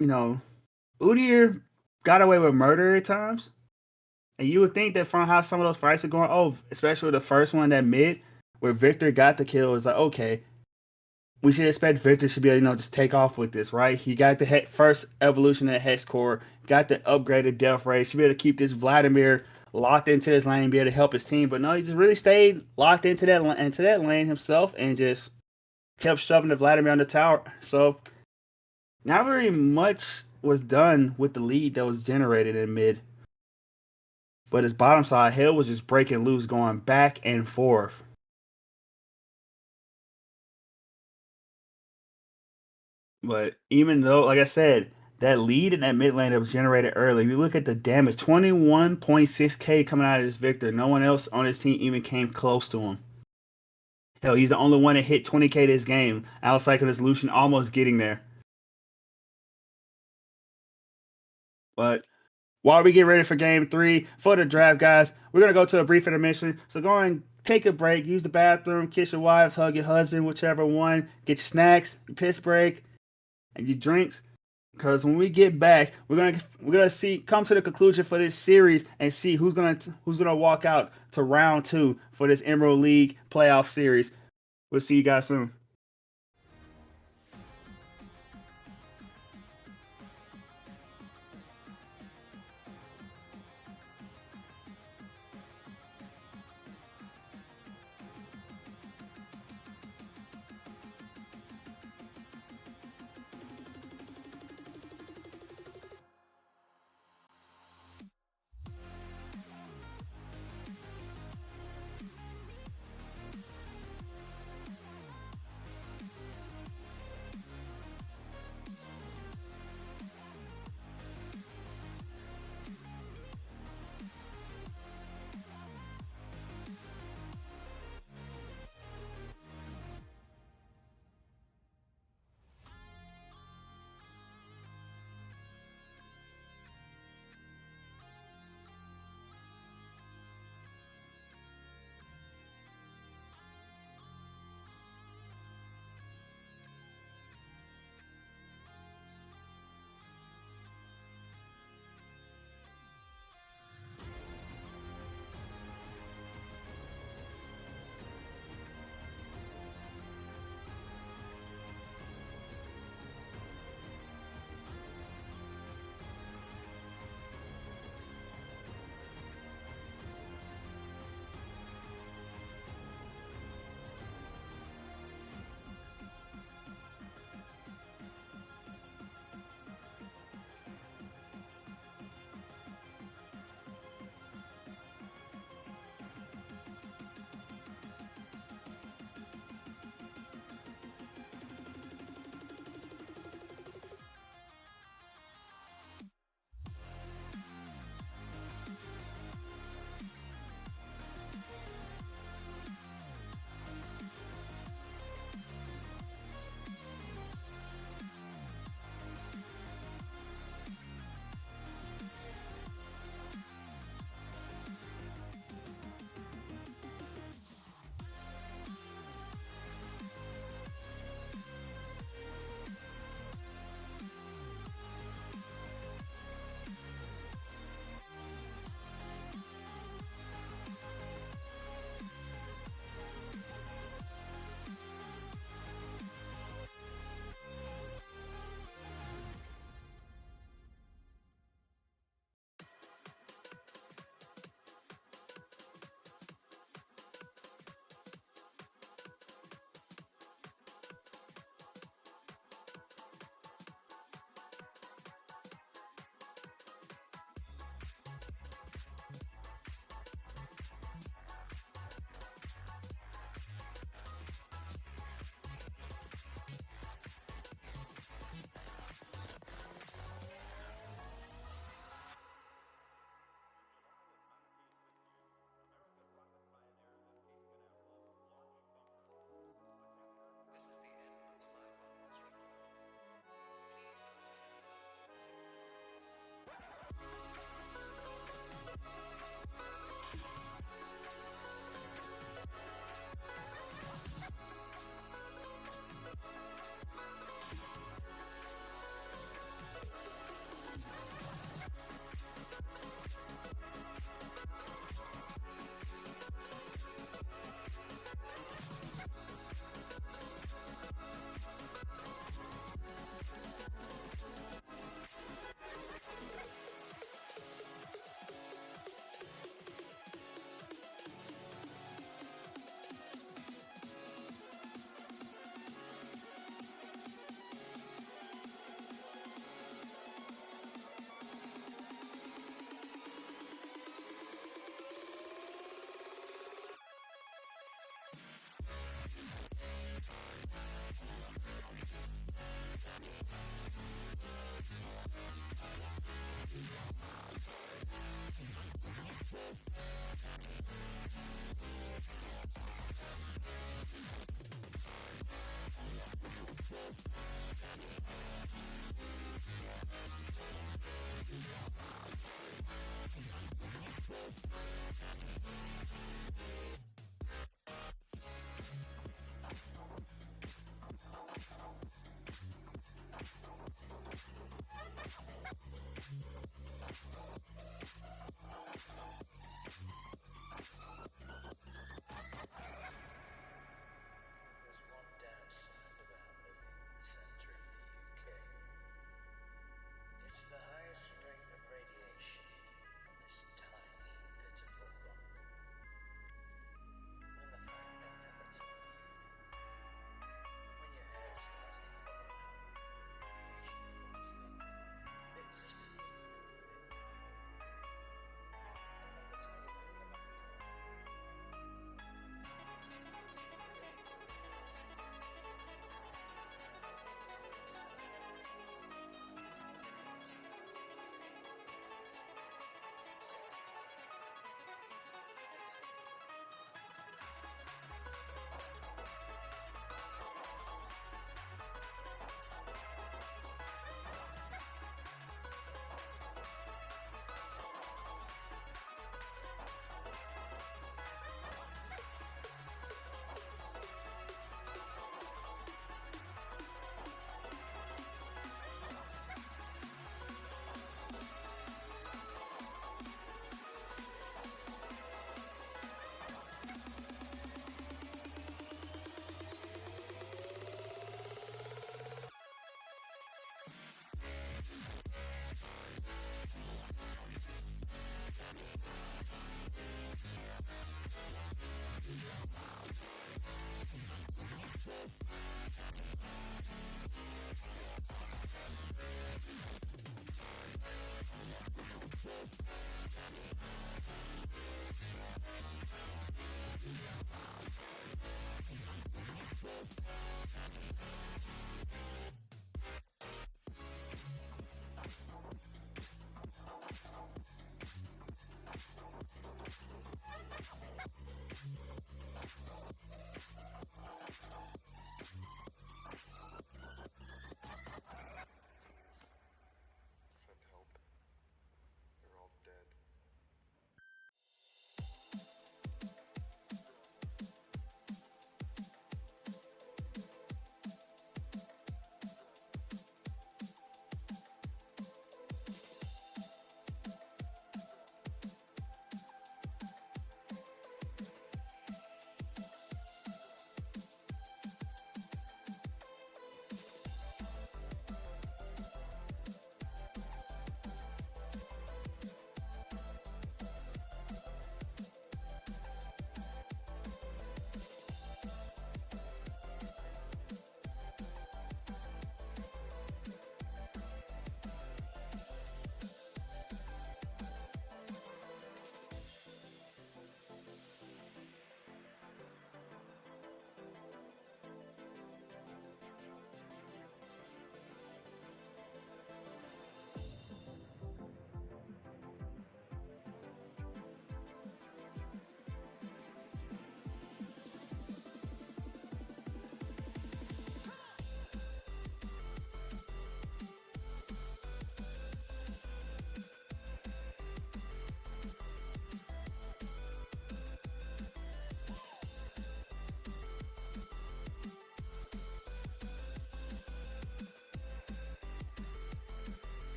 know, Udyr got away with murder at times. And you would think that from how some of those fights are going, especially the first one, that mid, where Victor got the kill, is like, okay, we should expect Victor should be able to, just take off with this, right? He got the first evolution of Hex Core, got the upgraded death ray, should be able to keep this Vladimir locked into his lane, be able to help his team. But no, he just really stayed locked into that lane himself and just kept shoving the Vladimir on the tower. So not very much was done with the lead that was generated in mid. But his bottom side, Hell was just breaking loose, going back and forth. But even though, like I said, that lead in that mid lane that was generated early, if you look at the damage, 21.6k coming out of this Victor. No one else on his team even came close to him. Hell, he's the only one that hit 20k this game, outside of his Lucian almost getting there. But while we get ready for game 3 for the draft, guys, we're going to go to a brief intermission. So go and take a break, use the bathroom, kiss your wives, hug your husband, whichever one, get your snacks, your piss break, and your drinks. Because when we get back, we're gonna come to the conclusion for this series and see who's gonna walk out to round 2 for this Emerald League playoff series. We'll see you guys soon.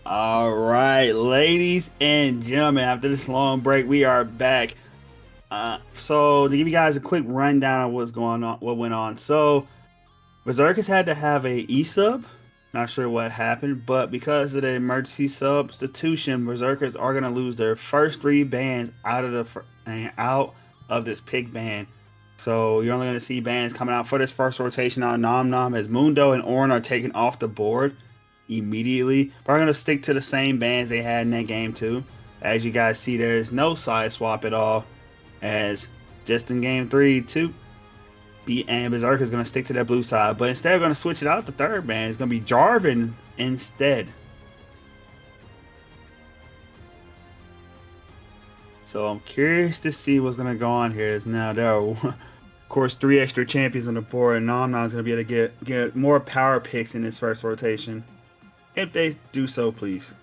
All right, ladies and gentlemen, after this long break, we are back. So to give you guys a quick rundown of what's going on, what went on. So Berserkers had to have a E-sub. Not sure what happened, but because of the emergency substitution, Berserkers are gonna lose their first three bans out of this pick ban. So you're only gonna see bans coming out for this first rotation on Nom Nom as Mundo and Orn are taken off the board immediately. But we're gonna stick to the same bans they had in that game too. As you guys see, there's no side swap at all. As just in game 3, 2, and Berserker is going to stick to that blue side, but instead we're going to switch it out. The third band is going to be Jarvan instead. So I'm curious to see what's going to go on here. Is now there are, of course, 3 extra champions on the board, and Nom Nom is going to be able to get more power picks in this first rotation. If they do so, please.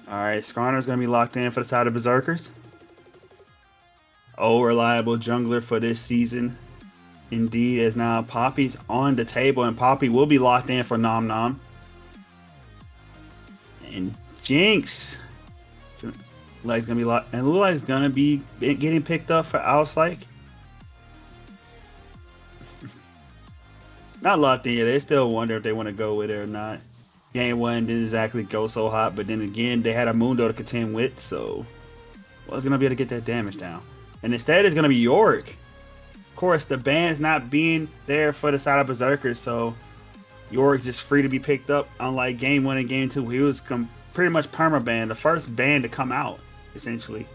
Alright, Skarner's going to be locked in for the side of Berserkers. Oh, reliable jungler for this season. Indeed, as now Poppy's on the table, and Poppy will be locked in for Nom Nom. And Jinx. Lula's going to be locked, and Lula's going to be getting picked up for Outslike. Not locked in yet. They still wonder if they want to go with it or not. Game 1 didn't exactly go so hot, but then again, they had a Mundo to contend with, so was going to be able to get that damage down. And instead, it's going to be Yorick. Of course, the ban's not being there for the side of Berserkers, so Yorick's just free to be picked up. Unlike Game 1 and Game 2, he was pretty much perma-banned, the first ban to come out, essentially.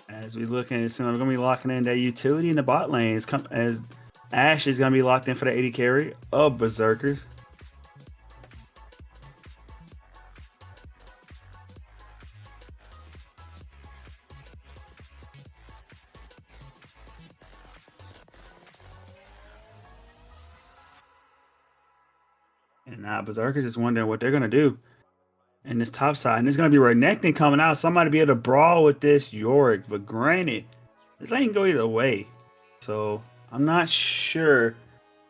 As we look at it, so we're going to be locking in that utility in the bot lanes as Ashe is going to be locked in for the 80 carry of Berserkers. And now Berserkers is wondering what they're going to do in this top side. And it's going to be Renekton coming out. Somebody be able to brawl with this Yorick. But granted, this lane can go either way. So I'm not sure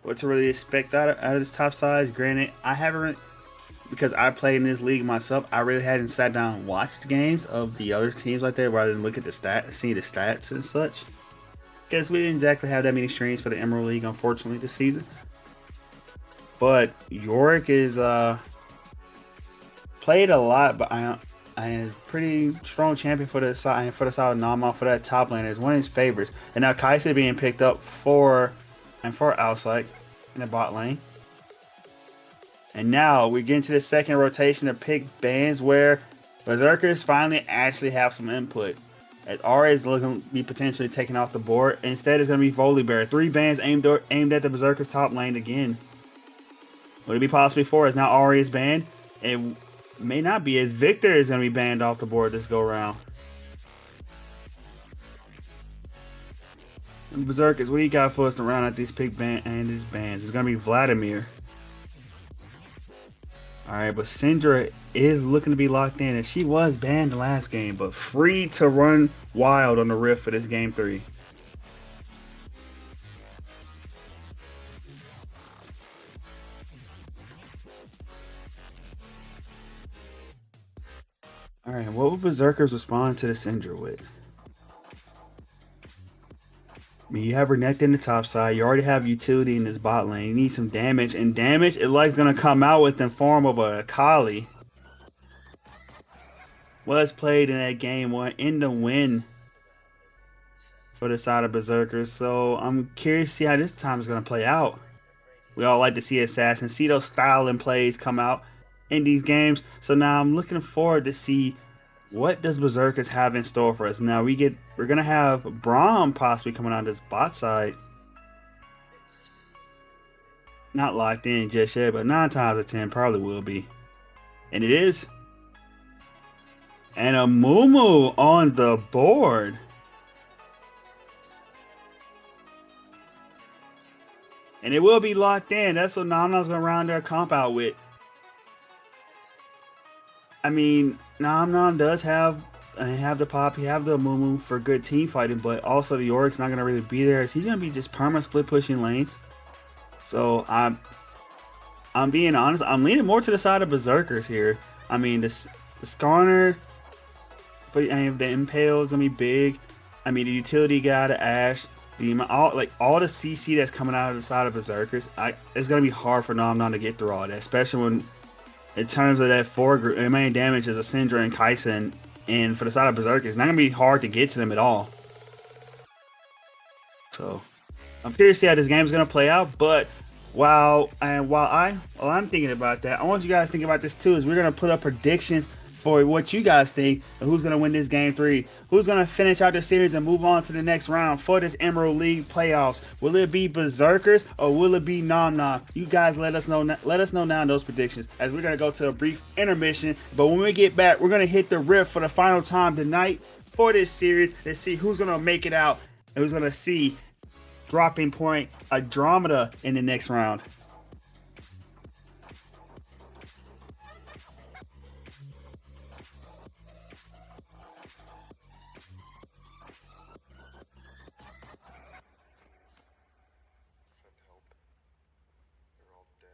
what to really expect out of this top side. Granted, I haven't, because I played in this league myself, I really hadn't sat down and watched games of the other teams like that rather than look at the stats, see the stats and such. Because we didn't exactly have that many streams for the Emerald League, unfortunately, this season. But Yorick is played a lot, but I is pretty strong champion for the side of Nom Nom for that top lane. Is one of his favorites. And now Kai'Sa being picked up for Outslike in the bot lane. And now we get into the second rotation of pick bans where Berserkers finally actually have some input. As Aura is looking to be potentially taken off the board. Instead, it's going to be Volibear. 3 bans aimed at the Berserkers top lane again. Would it be possibly 4 as now Aura is banned? It may not be, as Victor is going to be banned off the board this go around. And Berserkers, what do you got for us to round out these pick ban and these bans? It's going to be Vladimir. Alright, but Syndra is looking to be locked in, and she was banned the last game, but free to run wild on the Rift for this game 3. Alright, what would Berserkers respond to the Syndra with? I mean, you have Renekton in the top side. You already have utility in this bot lane. You need some damage. And damage, it likes going to come out with in form of a Akali. Was played in that game 1 in the win for the side of Berserkers. So I'm curious to see how this time is going to play out. We all like to see Assassin, see those styling plays come out in these games. So now I'm looking forward to see what does Berserkers have in store for us. Now we're gonna have Braum possibly coming on this bot side. Not locked in just yet, but 9 times out of 10 probably will be. And it is. And a Mumu on the board. And it will be locked in. That's what Nom Nom's going to round their comp out with. I mean, Nom Nom does have the pop, he have the Moo for good team fighting, but also the York's not going to really be there. So he's going to be just perma split pushing lanes. So I'm being honest, I'm leaning more to the side of Berserkers here. I mean, the Skarner for the Impale is going to be big. I mean, the utility guy, the Ash, all the CC that's coming out of the side of Berserkers, it's going to be hard for Nom Nom to get through all that, especially when in terms of that four group, their main damage is a Syndra and Kaisen, and for the side of Berserkers, it's not going to be hard to get to them at all. So, I'm curious to see how this game is going to play out, but while I'm thinking about that, I want you guys to think about this too, is we're going to put up predictions for what you guys think of who's going to win this game 3, who's going to finish out the series and move on to the next round for this Emerald League playoffs. Will it be Berserkers or will it be Nom Nom? You guys let us know now in those predictions, as we're going to go to a brief intermission. But when we get back, we're going to hit the rift for the final time tonight for this series to see who's going to make it out and who's going to see dropping point Andromeda in the next round. Send help. They're all dead.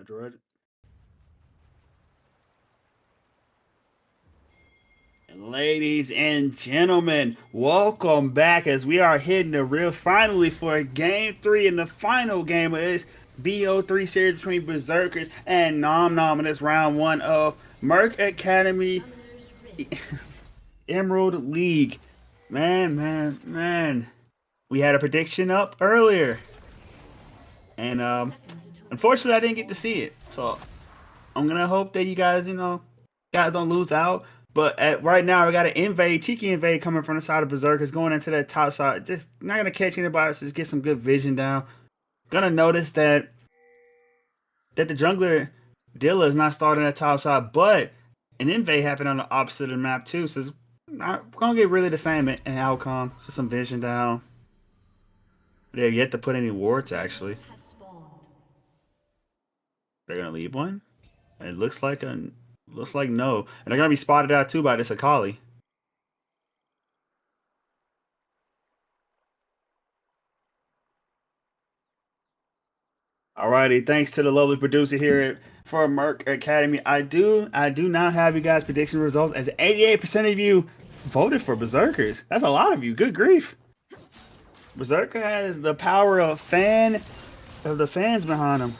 George. Ladies and gentlemen, welcome back as we are hitting the real finally for game 3 in the final game of this BO3 series between Berserkers and Nom Nom in this round 1 of Merc Academy Emerald League. Man. We had a prediction up earlier. And unfortunately I didn't get to see it. So I'm gonna hope that you guys, guys don't lose out. But right now, we got an invade, cheeky invade coming from the side of Berserkers, going into that top side. Just not gonna catch anybody, so just get some good vision down. Gonna notice that the jungler Dilla is not starting at top side, but an invade happened on the opposite of the map too. So it's not gonna get really the same in outcome. So some vision down. They have yet to put any wards actually. They're gonna leave one. And it looks like no. And they're gonna be spotted out too by this Akali. Alrighty, thanks to the lovely producer here for Merc Academy. I do now have you guys' prediction results as 88% of you voted for Berserkers. That's a lot of you. Good grief. Berserker has the power of the fans behind him.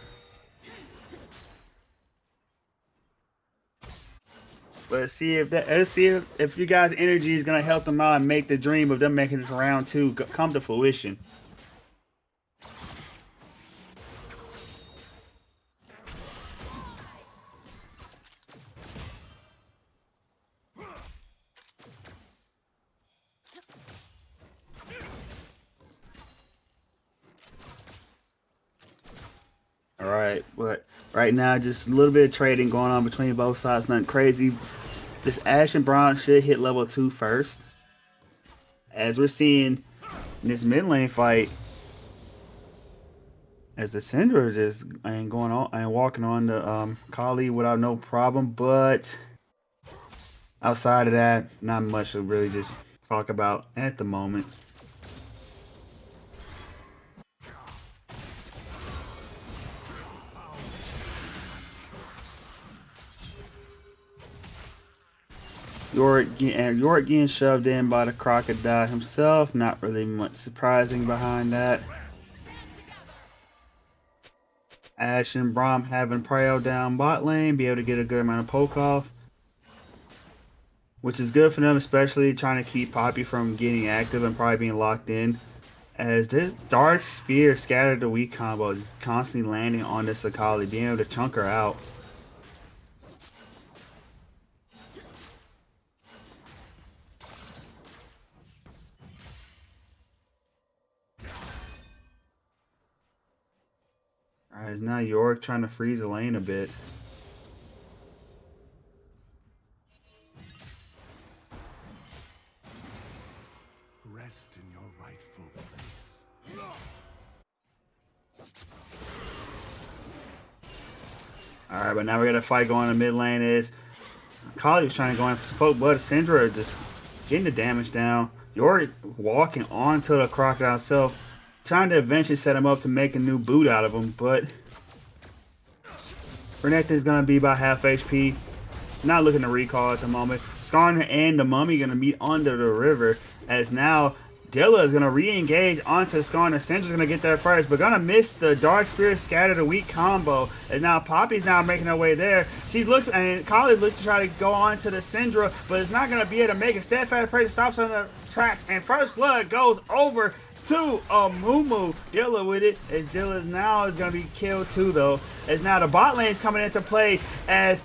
Let's see if you guys' energy is gonna help them out and make the dream of them making this round 2 come to fruition. Alright, but right now just a little bit of trading going on between both sides, nothing crazy. This Ash and Bronze should hit level 2 first. As we're seeing in this mid lane fight, as the Syndra just ain't going on and walking on the Kali without no problem, but outside of that, not much to really just talk about at the moment. Yorick getting shoved in by the crocodile himself. Not really much surprising behind that. Ash and Braum having Preo down bot lane, be able to get a good amount of poke off, which is good for them, especially trying to keep Poppy from getting active and probably being locked in. As this Dark Sphere scattered the weak combo is constantly landing on this Akali, being able to chunk her out. Alright, now Yorick trying to freeze the lane a bit. Rest in your rightful place. Alright, but now we got a fight going in the mid lane. Is Kali was trying to go in for some poke, but Syndra just getting the damage down. Yorick walking onto the crocodile itself, trying to eventually set him up to make a new boot out of him, but Renekton is going to be about half HP. Not looking to recall at the moment. Skarner and the Mummy going to meet under the river, as now Dilla is going to re-engage onto Skarner. Syndra's going to get there first, but going to miss the Dark Spirit Scatter the weak combo. And now Poppy's now making her way there. She looks, and Kali looks to try to go on to the Syndra, but it's not going to be able to make it. Steadfast Praise stops on the tracks, and First Blood goes over to Mumu. Dilla with it, as Dilla now is going to be killed too, though. As now the bot lane is coming into play, as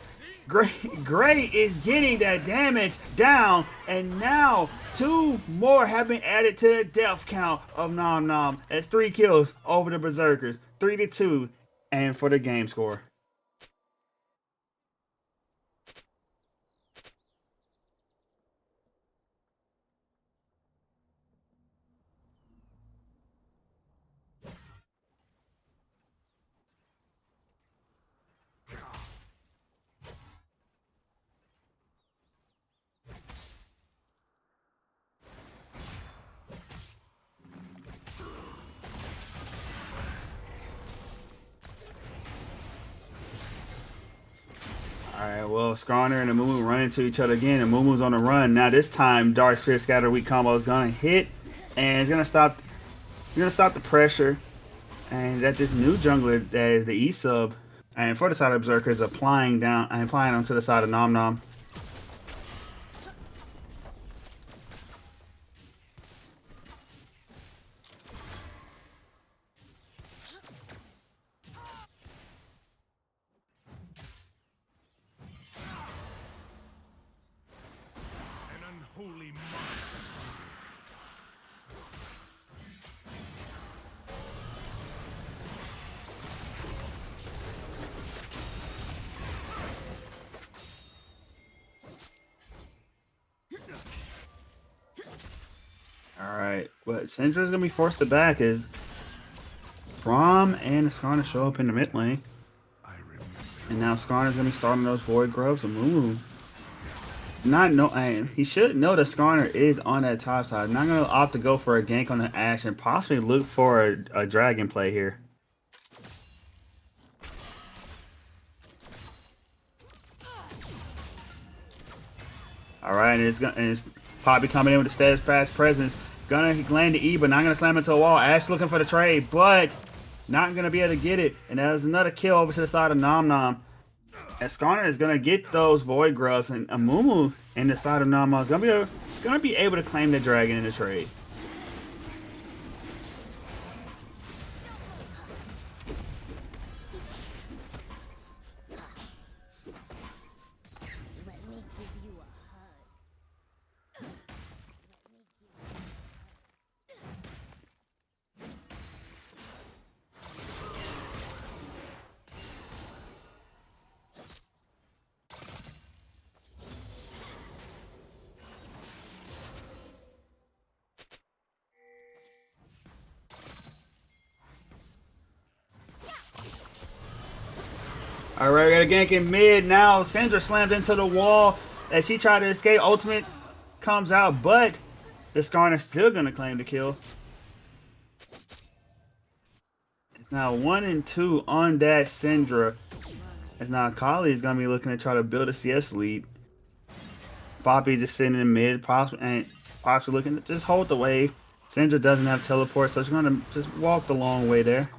Gray is getting that damage down, and now 2 more have been added to the death count of Nom Nom. That's 3 kills over the Berserkers, 3-2, and for the game score. Alright, well, Skarner and Amumu run into each other again, and Amumu's on the run. Now this time, Dark Spirit Scatter Weak combo is gonna hit, and it's gonna stop the pressure. And that this new jungler that is the E-sub, and for the side of Berserkers applying onto the side of Nom Nom. An unholy monster. Alright, what Syndra's gonna be forced to back is Braum and Skarner show up in the mid lane. I remember. And now Skarner's gonna be starting those Void Grubs and Mumu. And he should know that Skarner is on that top side. Not gonna opt to go for a gank on the Ashe and possibly look for a dragon play here. Alright, and it's Poppy coming in with a steadfast presence. Gonna land the E, but not gonna slam into a wall. Ashe looking for the trade, but not gonna be able to get it. And there's another kill over to the side of Nom Nom. And Skarner is gonna get those Void Grubs, and Amumu in the side of Nom Nom is gonna be able to claim the dragon in the trade. Alright, we got a gank in mid now. Syndra slams into the wall as she tried to escape. Ultimate comes out, but the Skarner's still gonna claim the kill. It's now 1 and 2 on that Syndra. As now Kali is gonna be looking to try to build a CS lead. Poppy just sitting in mid, possibly looking to just hold the wave. Syndra doesn't have teleport, so she's gonna just walk the long way there.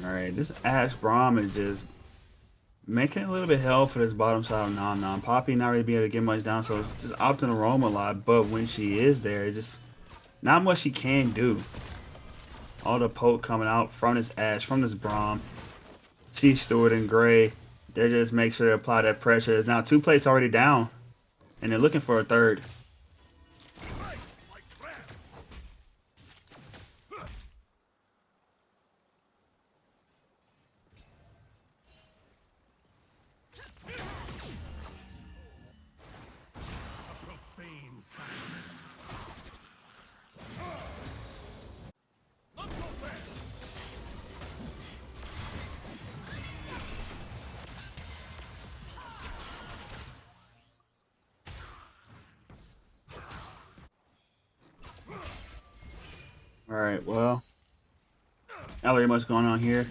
Alright, this Ashe Braum is just making a little bit hell for this bottom side of Nom Nom. Poppy not really being able to get much down, so just opting to roam a lot. But when she is there, it's just not much she can do. All the poke coming out from this Ashe, from this Braum. Chief Steward and Gray, they just make sure to apply that pressure. There's now 2 plates already down, and they're looking for a third. Alright, well, not very much going on here.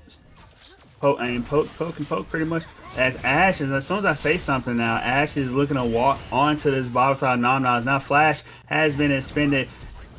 Just poke and poke pretty much. As Ashe is, as soon as I say something now, Ashe is looking to walk onto this bottom side Nom Nom. Now Flash has been expended.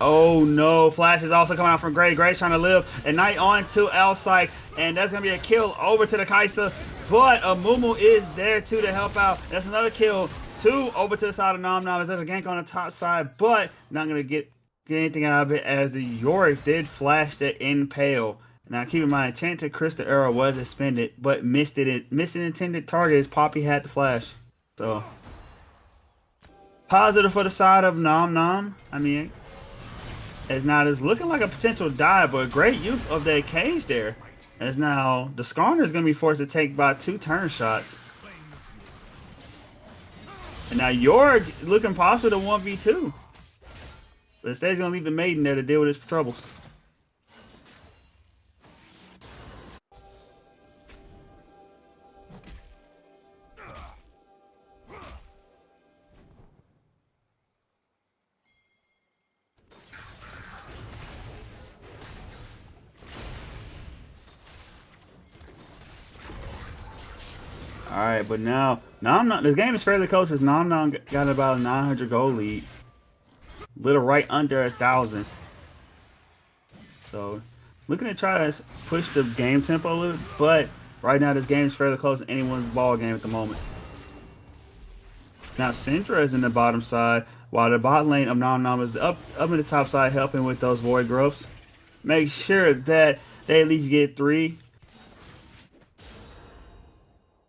Oh no, Flash is also coming out from Gray. Gray's trying to live. And Knight on to Alcyke, and that's going to be a kill over to the Kai'Sa. But Amumu is there too to help out. That's another kill. 2 over to the side of Nom Nom as there's a gank on the top side, but not going to get anything out of it as the Yorick did flash the Impale. Now keep in mind, Enchanted Crystal Arrow was expended, but missed an intended target as Poppy had the flash. So positive for the side of Nom Nom. I mean, as now it's looking like a potential dive, but great use of that cage there. As now the Skarner is going to be forced to take by 2 turn shots. And now Yorick looking possible to 1v2. But instead he's going to leave the Maiden there to deal with his troubles. Alright, but now Nom Nom, this game is fairly close as Nom Nom got about a 900 gold lead. Little right under 1,000. So looking to try to push the game tempo a little, but right now this game is fairly close to anyone's ball game at the moment. Now Syndra is in the bottom side, while the bot lane of Nom Nom is up in the top side helping with those void growths. Make sure that they at least get 3.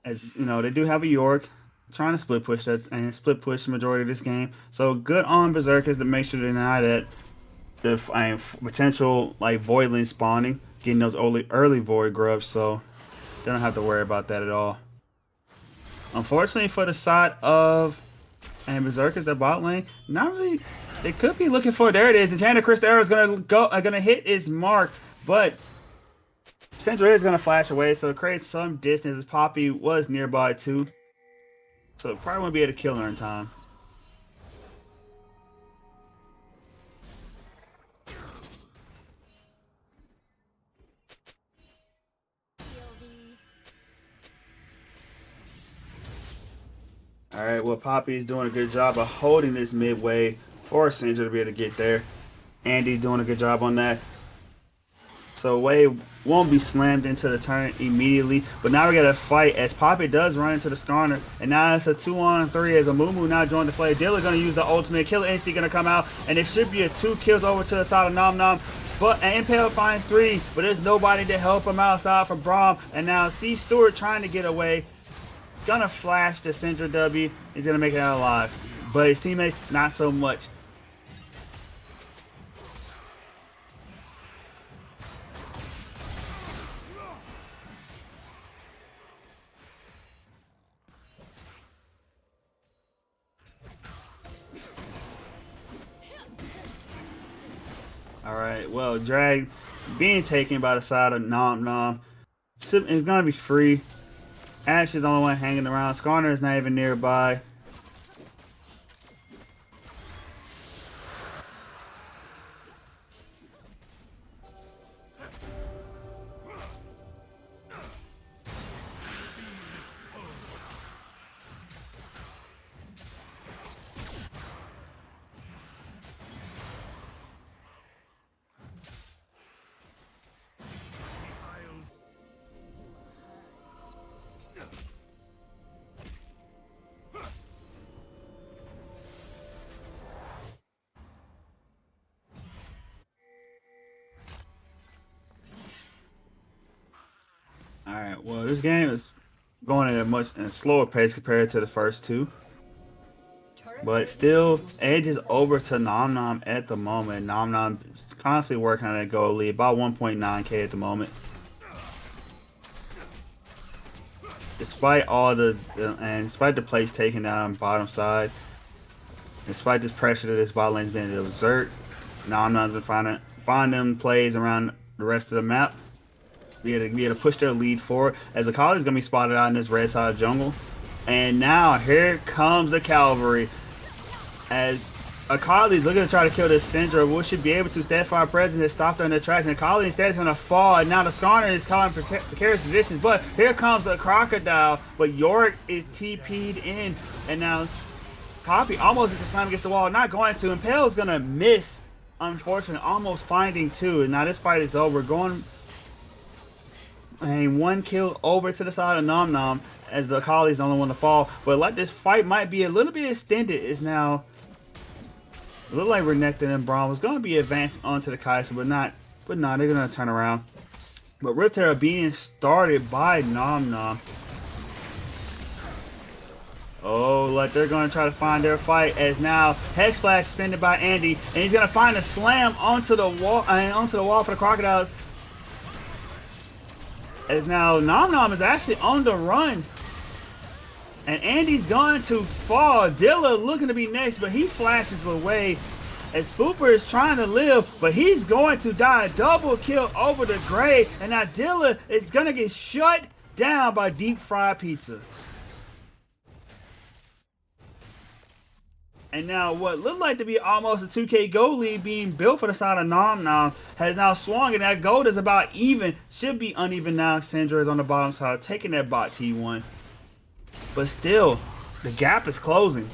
As you know, they do have a York trying to split push that and split push the majority of this game. So good on Berserkers to make sure to deny that the potential like voidling spawning, getting those early void grubs. So they don't have to worry about that at all. Unfortunately for the side of Berserkers, the bot lane, not really. They could be looking for, there it is. Enchanted Crystal Arrow is gonna hit its mark, but Syndra is gonna flash away, so it creates some distance. As Poppy was nearby too, so probably won't be able to kill her in time. Alright, well, Poppy is doing a good job of holding this midway for Syndra to be able to get there. Andy doing a good job on that. So Wave won't be slammed into the turn immediately. But now we got to fight as Poppy does run into the Skarner. And now it's a 2-on-3 as a Moo now joined the play. Dilla's going to use the ultimate. Killer Instinct going to come out. And it should be a 2 kills over to the side of Nom Nom. But Impale finds 3. But there's nobody to help him outside from Braum. And now C Stewart trying to get away. Gonna flash the Syndra W. He's gonna make it out alive. But his teammates, not so much. Alright, well, Drag being taken by the side of Nom Nom. It's gonna be free. Ash is the only one hanging around. Skarner is not even nearby. Alright, well, this game is going at a much slower pace compared to the first two. But still, edge is over to Nom Nom at the moment. Nom Nom is constantly working on that goal lead, about 1.9k at the moment. Despite all despite the plays taken down on bottom side, despite this pressure that this bot lane's been able to exert, Nom Nom's been finding plays around the rest of the map. Be able to push their lead forward as the Akali's gonna be spotted out in this red side jungle. And now here comes the cavalry as Akali's looking to try to kill this Syndra. Will she be able to? Steadfire Presence has stopped her in the tracks, and Akali instead is gonna fall. And now the Skarner is calling precarious positions, but here comes the Crocodile. But Yorick is TP'd in, and now Poppy almost gets the slam against the wall, not going to. Impale's gonna miss, unfortunately, almost finding 2. And now this fight is over. Going. And 1 kill over to the side of Nom Nom as the Akali's the only one to fall. But like this fight might be a little bit extended. Is now a little like Renekton and Braum was going to be advanced onto the Kai'Sa, but not. They're going to turn around. But Rift Terror being started by Nom Nom. Oh, like they're going to try to find their fight as now Hex Flash extended by Andy, and he's going to find a slam onto the wall for the Crocodile. As now Nom Nom is actually on the run. And Andy's going to fall. Dilla looking to be next, but he flashes away. As Spooper is trying to live, but he's going to die. Double kill over the grave. And now Dilla is going to get shut down by Deep Fried Pizza. And now what looked like to be almost a 2k gold lead being built for the side of Nom Nom has now swung, and that gold is about even. Should be uneven now. Syndra is on the bottom side, taking that bot T1. but still, the gap is closing.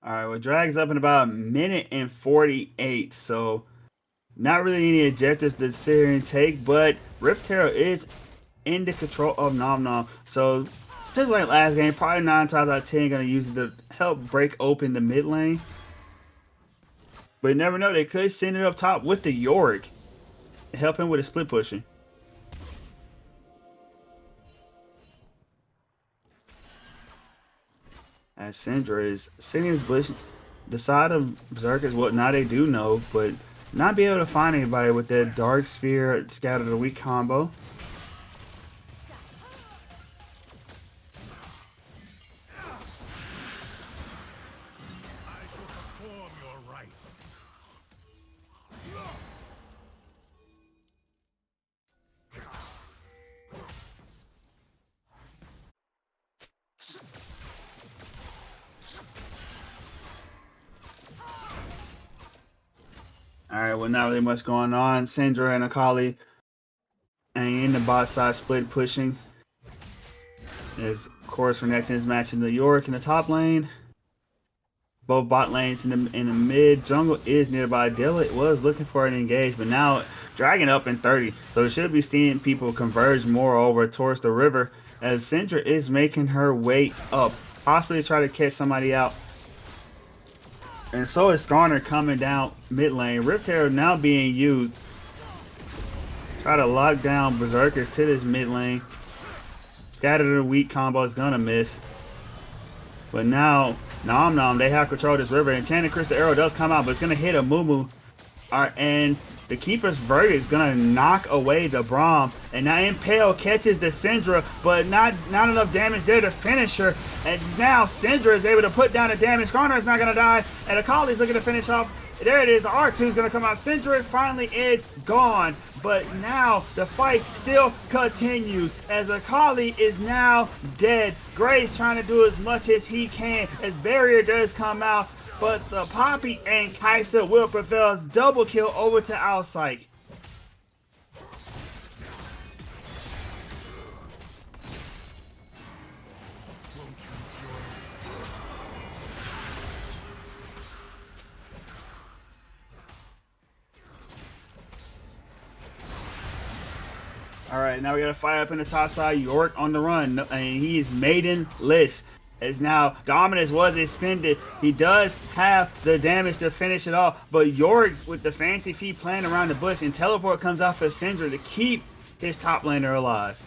All right, well, Drag's up in about a minute and 48, so not really any objectives to sit here and take, but Rift Herald is in the control of Nom Nom. So just like last game, probably 9 times out of 10 gonna use it to help break open the mid lane. But you never know, they could send it up top with the Yorick, help him with his split pushing. As Syndra is sitting his bush, the side of Berserkers, what now they do know, but not be able to find anybody with that Dark Sphere Scatter the Weak combo. I shall perform your rites. Alright, well, not really much going on. Syndra and Akali and in the bot side split pushing. Is of course Renekton is matching the Yorick in the top lane. Both bot lanes in the mid. Jungle is nearby. Dilla was looking for an engage, but now Dragon up in 30. So we should be seeing people converge more over towards the river as Syndra is making her way up. Possibly try to catch somebody out. And so is Skarner coming down mid lane. Rift Herald now being used. Try to lock down Berserkers to this mid lane. Scatter the Weak combo is gonna miss. But now, Nom Nom, they have control of this river. Enchanted Crystal Arrow does come out, but it's gonna hit a Moo. Alright, and the Keeper's Verdict is gonna knock away the Braum. And now Impale catches the Syndra, but not enough damage there to finish her. And now Syndra is able to put down the damage. Skarner is not gonna die, and Akali's looking to finish off. There it is, the R2 is gonna come out. Syndra finally is gone. But now the fight still continues as Akali is now dead. Gray's trying to do as much as he can as Barrier does come out. But the Poppy and Kai'Sa will prevail. Double kill over to Outsight. Alright, now we got to fire up in the top side. Yorick on the run, and he is maidenless. As now Dominus was expended. He does have the damage to finish it off, but Yorick with the fancy feet playing around the bush, and teleport comes out for Syndra to keep his top laner alive.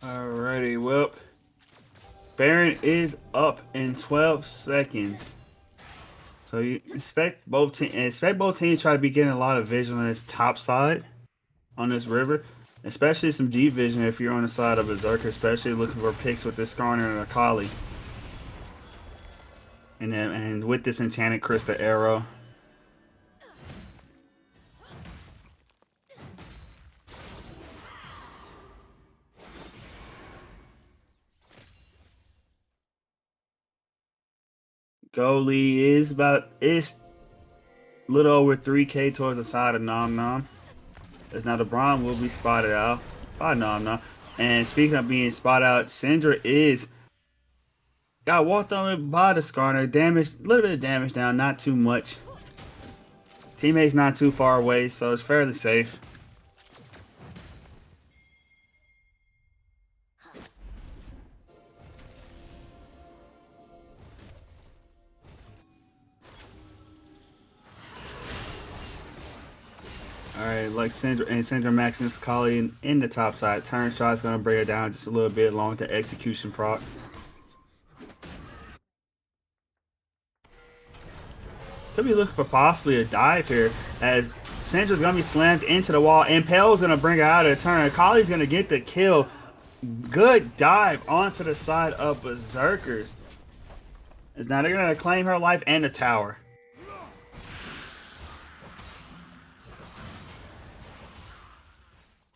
Alrighty, well, Baron is up in 12 seconds. So you expect both teams to try to be getting a lot of vision on this top side on this river, especially some deep vision if you're on the side of Berserker, especially looking for picks with this Skarner and Akali. And with this Enchanted Crystal Arrow. Goalie is a little over 3K towards the side of Nom Nom. As now the Braum will be spotted out. by Nom Nom. And speaking of being spot out, Syndra is got walked on by the Skarner. Damage, a little bit of damage down, not too much. Teammate's not too far away, so it's fairly safe. Alright, like Syndra Maximus Kali in the top side. Turn shot's gonna bring it down just a little bit along with the execution proc. Could be looking for possibly a dive here, as Syndra's gonna be slammed into the wall. Impale's gonna bring her out of the turn. Kali's gonna get the kill. Good dive onto the side of Berserkers. As now they're gonna claim her life and the tower.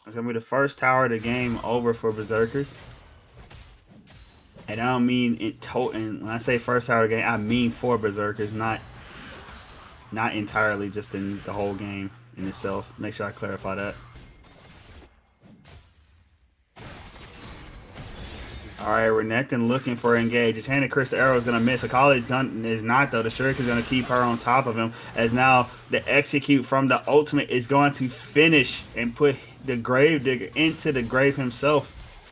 It's gonna be the first tower of the game over for Berserkers. And I don't mean it total. When I say first tower of the game, I mean for Berserkers, not entirely just in the whole game in itself. Make sure I clarify that. Alright, Renekton looking for engage. It's handed Chris the arrow is gonna miss. Akali's gun is not though. The Shuriken is gonna keep her on top of him. As now the execute from the ultimate is going to finish and put the Gravedigger into the grave himself.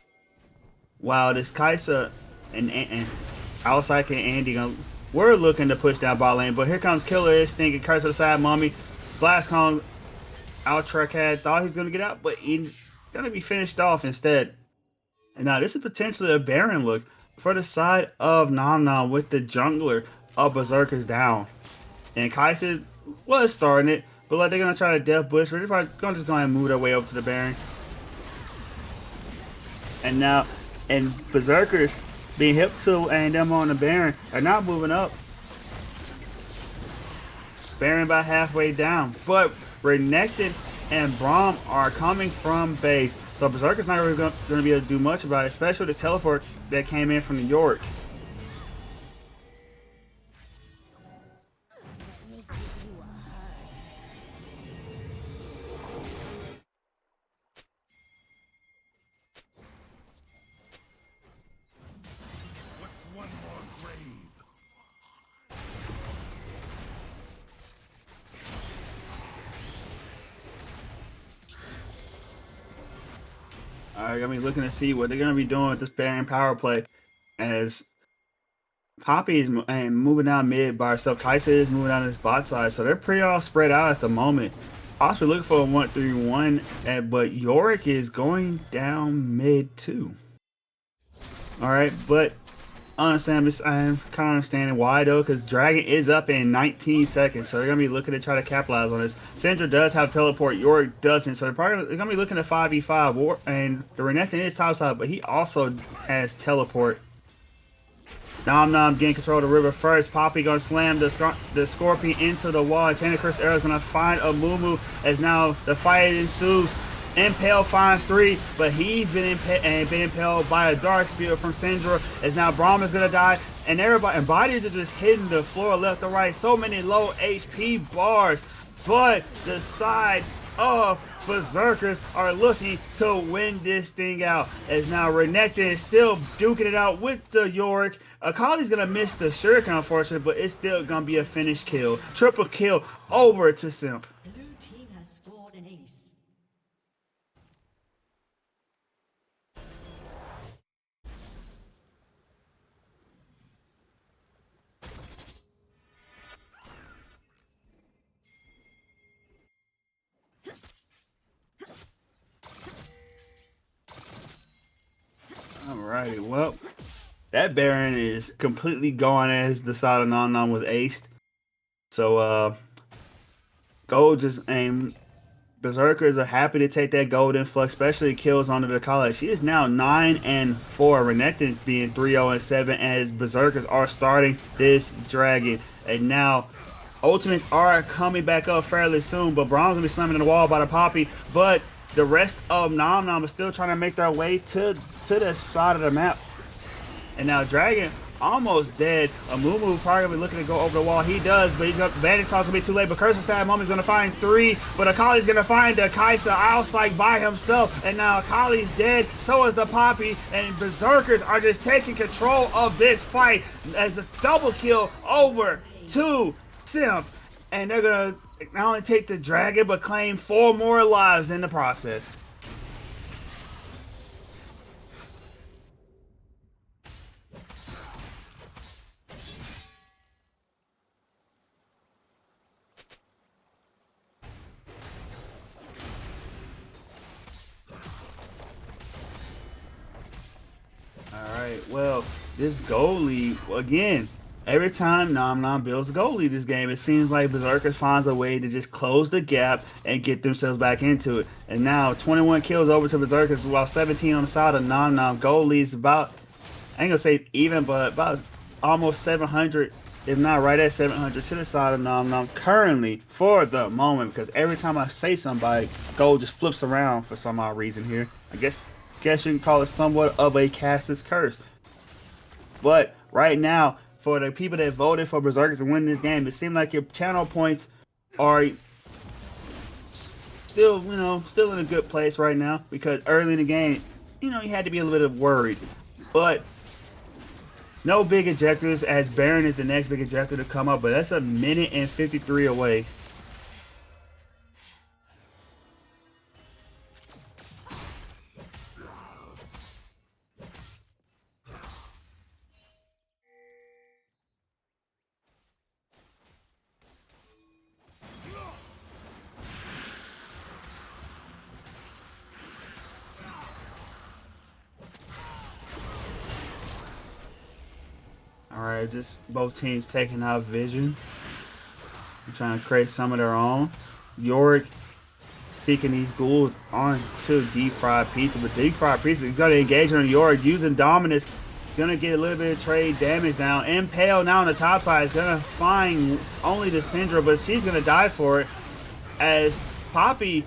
Wow, this Kaisa and Outside and Andy we're looking to push down bot lane, but here comes Killer Instinct and Curse to the side, Mummy. Blast Cone, Outracad thought he was gonna get out, but he's gonna be finished off instead. And now this is potentially a Baron look for the side of Nom Nom with the jungler of Berserkers down. And Kaisa was starting it, but like they're gonna try to death bush. They're probably gonna just go ahead and move their way over to the Baron. And now, and Berserkers being hip to and them on the Baron are not moving up. Baron about halfway down, but Renekton and Braum are coming from base. So Berserker's not really going to be able to do much about it, especially the teleport that came in from New York. What's one more grave? Alright, gonna be looking to see what they're gonna be doing with this Baron power play, as Poppy is moving down mid by herself. Kaisa is moving down this bot side, so they're pretty all spread out at the moment. Possibly looking for a 1-3-1, but Yorick is going down mid too. Alright, but honestly, I'm kind of understanding why though, because Dragon is up in 19 seconds, so they're gonna be looking to try to capitalize on this. Syndra does have teleport, Yorick doesn't, so they're gonna be looking at 5v5. And the Renekton is topside, but he also has teleport. Nom Nom getting control of the river first. Poppy gonna slam the Scorpion into the wall. Enchanted Crystal Arrow is gonna find a Mumu as now the fight ensues. Impale finds 3, but he's been impaled by a Dark Spear from Syndra. As now Braum is gonna die, and everybody and bodies are just hitting the floor left or right. So many low HP bars, but the side of Berserkers are looking to win this thing out. As now Renekton is still duking it out with the Yorick. Akali's gonna miss the Shuriken, unfortunately, but it's still gonna be a finished kill. Triple kill over to Simp. Blue team has scored an ace. Alrighty, well, that Baron is completely gone as the side of Nom Nom was aced. So, gold just aimed. Berserkers are happy to take that gold influx, especially kills onto the college. She is now 9-4. Renekton being 3-0-7 as Berserkers are starting this dragon. And now ultimates are coming back up fairly soon, but Braum's gonna be slamming in the wall by the Poppy. But the rest of Nom Nom is still trying to make their way to the side of the map. And now Dragon almost dead. A Mumu probably looking to go over the wall. He does, but he's got Vantage Toss gonna be too late. But Curse of Sad Moment is gonna find 3, but Akali's gonna find the Kaisa Outslike by himself, and now Akali's dead. So is the Poppy, and Berserkers are just taking control of this fight as a double kill over to Simp, and they're gonna not only take the dragon but claim 4 more lives in the process. Alright, well, this goal lead, again, every time Nom Nom builds a goal lead this game, it seems like Berserkers finds a way to just close the gap and get themselves back into it. And now, 21 kills over to Berserkers, while 17 on the side of Nom Nom. Goal leads about, I ain't gonna say even, but about almost 700, if not right at 700, to the side of Nom Nom currently, for the moment, because every time I say somebody, gold just flips around for some odd reason here. I guess you can call it somewhat of a caster's curse. But right now, for the people that voted for Berserkers to win this game, it seemed like your channel points are still, still in a good place right now, because early in the game, you had to be a little bit worried. But no big ejectors, as Baron is the next big ejector to come up, but that's a minute and 53 away. Alright, just both teams taking out vision. I'm trying to create some of their own. Yorick seeking these ghouls onto Deep Fried Pizza, but Deep Fried Pizza is going to engage on Yorick using Dominus. Going to get a little bit of trade damage down. Impale now on the top side is going to find only the Syndra, but she's going to die for it as Poppy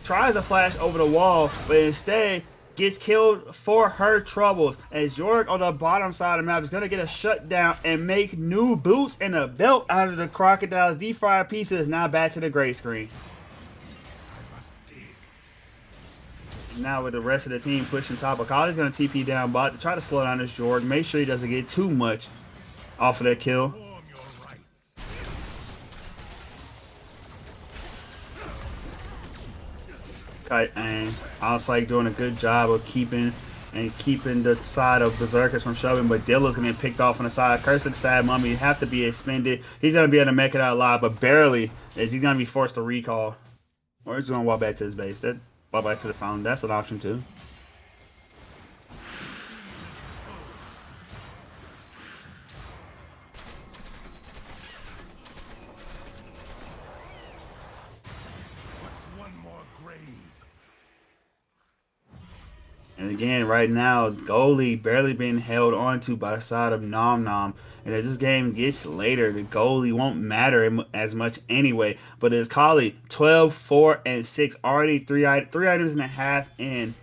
tries to flash over the wall, but instead gets killed for her troubles, as Yorick on the bottom side of the map is going to get a shutdown and make new boots and a belt out of the crocodiles. Deep Fried Pizza is now back to the gray screen. Now with the rest of the team pushing top, Akali's going to TP down bot to try to slow down this Yorick, make sure he doesn't get too much off of that kill. And Outslike doing a good job of keeping the side of Berserkers from shoving, but Dilla's gonna get picked off on the side. Curse of the Sad Mummy, you have to be expended. He's gonna be able to make it out alive, but barely, as he's gonna be forced to recall. Or he's gonna walk back to his base. That walk back to the fountain. That's an option too. And again, right now, goalie barely being held onto by the side of Nom Nom. And as this game gets later, the goalie won't matter as much anyway. But as Kali, 12, 4, and 6, already three items and a half in.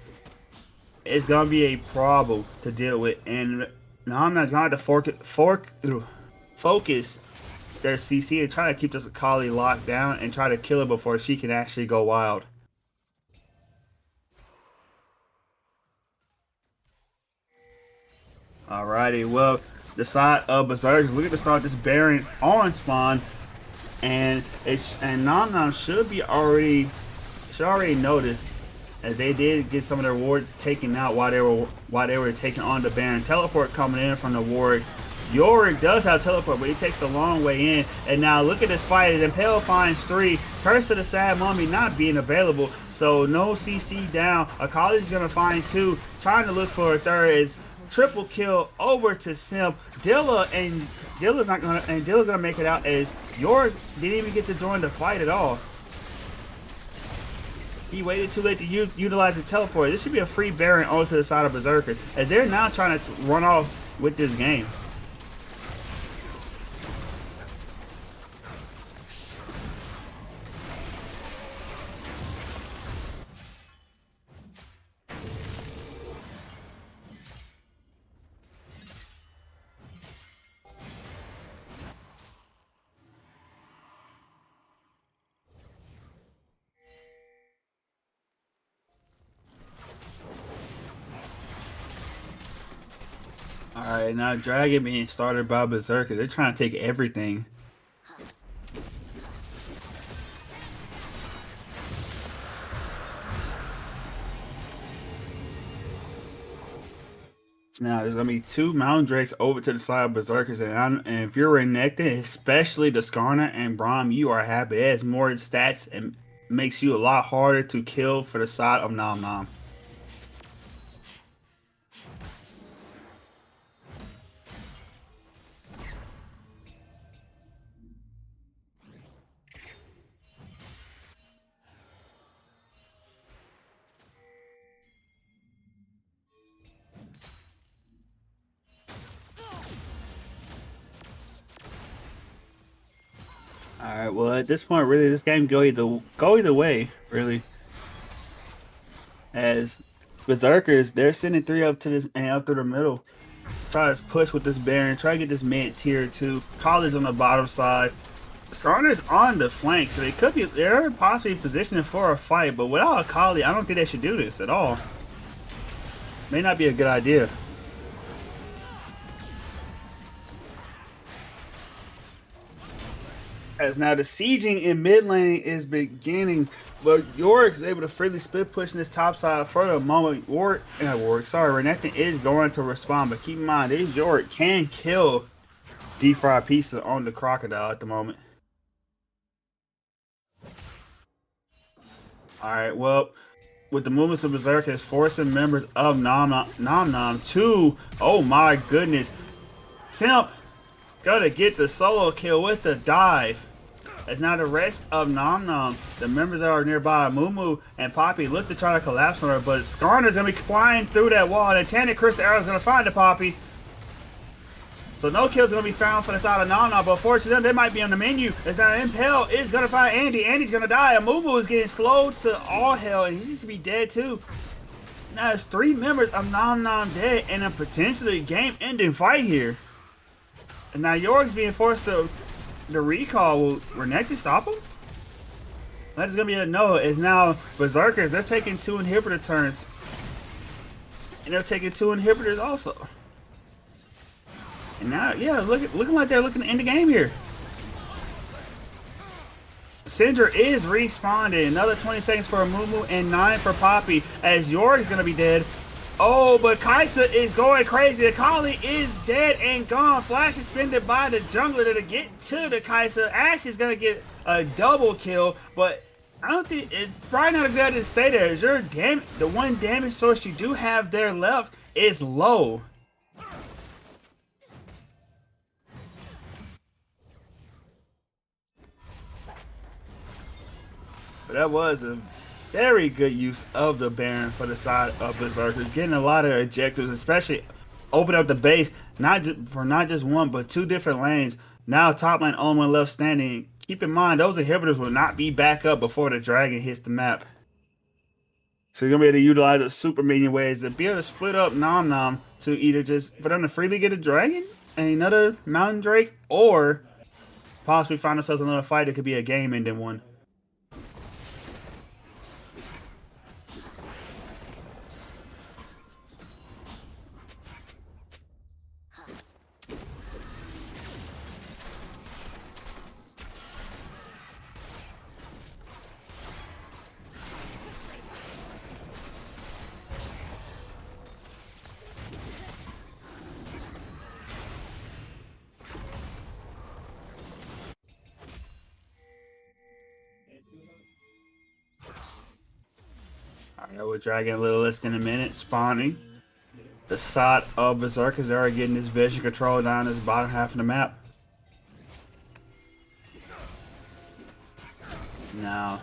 It's going to be a problem to deal with. And Nom Nom's going to have to focus their CC and try to keep this Kali locked down and try to kill her before she can actually go wild. Alrighty, well, the side of Berserkers, we're gonna start this Baron on spawn, and Nom Nom should already noticed, as they did get some of their wards taken out while they were taking on the Baron. Teleport coming in from the ward. Yorick does have teleport, but he takes the long way in. And now look at this fight. Impale finds 3. Curse of the Sad Mummy not being available, so no CC down. Akali's gonna find 2, trying to look for a third. Is triple kill over to Simp. Dilla's gonna make it out, as Yorick didn't even get to join the fight at all. He waited too late to utilize his teleport. This should be a free Baron onto the side of Berserkers, as they're now trying to run off with this game. Alright, now Dragon being started by Berserkers. They're trying to take everything. Now there's gonna be 2 Mountain Drakes over to the side of Berserkers, and if you're Renekton, especially the Skarner and Braum, you are happy. It has more stats and makes you a lot harder to kill for the side of Nom Nom. Alright, well at this point really this game go either way, really. As Berserkers, they're sending 3 up to this and up through the middle. Try to push with this Baron, try to get this mid tier 2. College on the bottom side. Skarner's on the flank, so they're possibly positioning for a fight, but without a Kali, I don't think they should do this at all. May not be a good idea. As now the sieging in mid lane is beginning, but Yorick is able to freely split pushing this top side for the moment. Renekton is going to respond, but keep in mind, this Yorick can kill D-Fry Pizza on the Crocodile at the moment. Alright, well, with the movements of Berserkers forcing members of Nom Nom to, oh my goodness, Simp gonna get the solo kill with the dive. As now the rest of Nom Nom, the members that are nearby, Moo and Poppy, look to try to collapse on her, but Skarner's gonna be flying through that wall, and Enchanted Crystal Arrow's gonna find the Poppy. So no kills gonna be found for the side of Nom Nom, but fortunately they might be on the menu. As now Impel is gonna find Andy. Andy's gonna die, and Moo is getting slowed to all hell, and he needs to be dead too. Now there's 3 members of Nom Nom dead, and a potentially game-ending fight here. And now Yorick's being forced to recall. Will Renekton stop him? That's gonna be a no. Is now Berserkers, they're taking 2 inhibitor turns. And they're taking 2 inhibitors also. And now, yeah, looking like they're looking to end the game here. Syndra is respawned. Another 20 seconds for Moo and 9 for Poppy. As Yorick's gonna be dead. Oh, but Kaisa is going crazy. The Kali is dead and gone. Flash is suspended by the jungler to get to the Kaisa. Ash is going to get a double kill, but I don't think it's probably not a good idea to stay there. As your the one damage source you do have there left is low. But that was a very good use of the Baron for the side of Berserkers, getting a lot of objectives, especially open up the base, not just 1 but 2 different lanes. Now top lane only one left standing. Keep in mind those inhibitors will not be back up before the dragon hits the map. So you're gonna be able to utilize the super minion ways to be able to split up Nom Nom to either just for them to freely get a dragon and another Mountain Drake, or possibly find themselves another fight that could be a game-ending one. Alright, we're dragging a little less than a minute, spawning. The side of Berserkers are getting this vision control down this bottom half of the map. Now,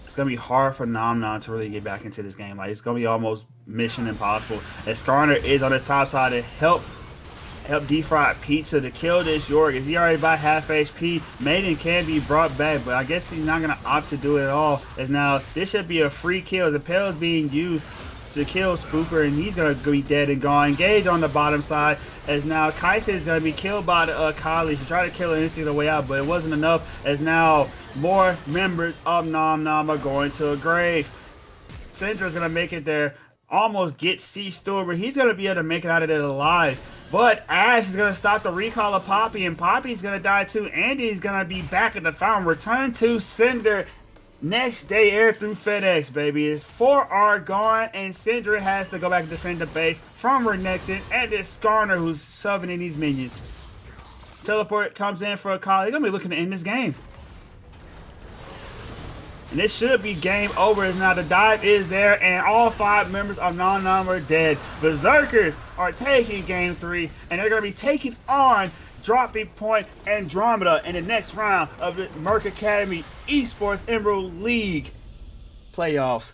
it's going to be hard for Nom Nom to really get back into this game. Like, it's going to be almost mission impossible. As Skarner is on his top side to help D-Fry Pizza to kill this Yorick. Is he already by half HP? Maiden can be brought back, but I guess he's not going to opt to do it at all. As now, this should be a free kill. As the Pale is being used to kill Spooker, and he's going to be dead and gone. Engage on the bottom side. As now, Kaisa is going to be killed by the Kali. She tried to kill her instantly the way out, but it wasn't enough. As now, more members of Nom Nom are going to a grave. Syndra's going to make it there. almost get C Stewart, but he's going to be able to make it out of it alive. But Ash is going to stop the recall of Poppy, and Poppy's going to die too. Andy's going to be back at the fountain. Return to Cinder. Next day air through FedEx, baby. It's 4R gone, and Syndra has to go back and defend the base from Renekton and this Skarner who's shoving in these minions. Teleport comes in for a call. They're going to be looking to end this game. And this should be game over. As now the dive is there, and all 5 members of Nom Nom are dead. Berserkers are taking game 3, and they're going to be taking on Dropping Point Andromeda in the next round of the Merc Academy Esports Emerald League playoffs.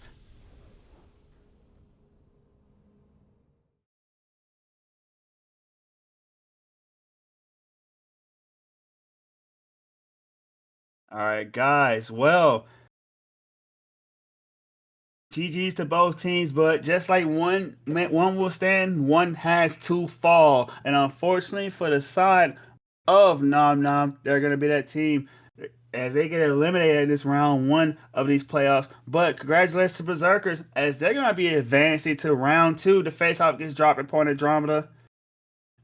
All right, guys. Well, GG's to both teams, but just like one will stand, one has to fall. And unfortunately for the side of Nom Nom, they're going to be that team as they get eliminated in this round 1 of these playoffs. But congratulations to Berserkers, as they're going to be advancing to round 2 to face off against Dropping Point Andromeda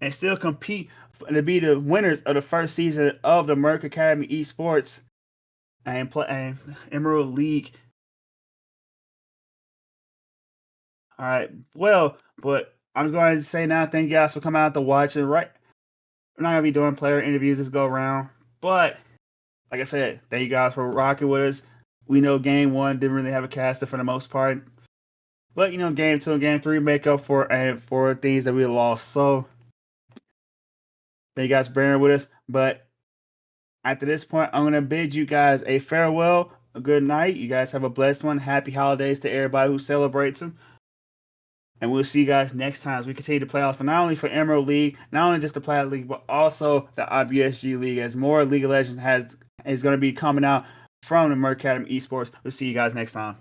and still compete to be the winners of the first season of the Merc Academy Esports and Emerald League. All right, well, but I'm going to say now, thank you guys for coming out to watch it. Right, we're not going to be doing player interviews this go around, but like I said, thank you guys for rocking with us. We know game 1 didn't really have a caster for the most part, but you know, game 2 and game 3 make up for things that we lost. So thank you guys for bearing with us. But after this point, I'm going to bid you guys a farewell, a good night. You guys have a blessed one. Happy holidays to everybody who celebrates them. And we'll see you guys next time as we continue to play off for not only for Emerald League, not only just the Platinum League, but also the IBSG League, as more League of Legends is going to be coming out from the Merc Academy Esports. We'll see you guys next time.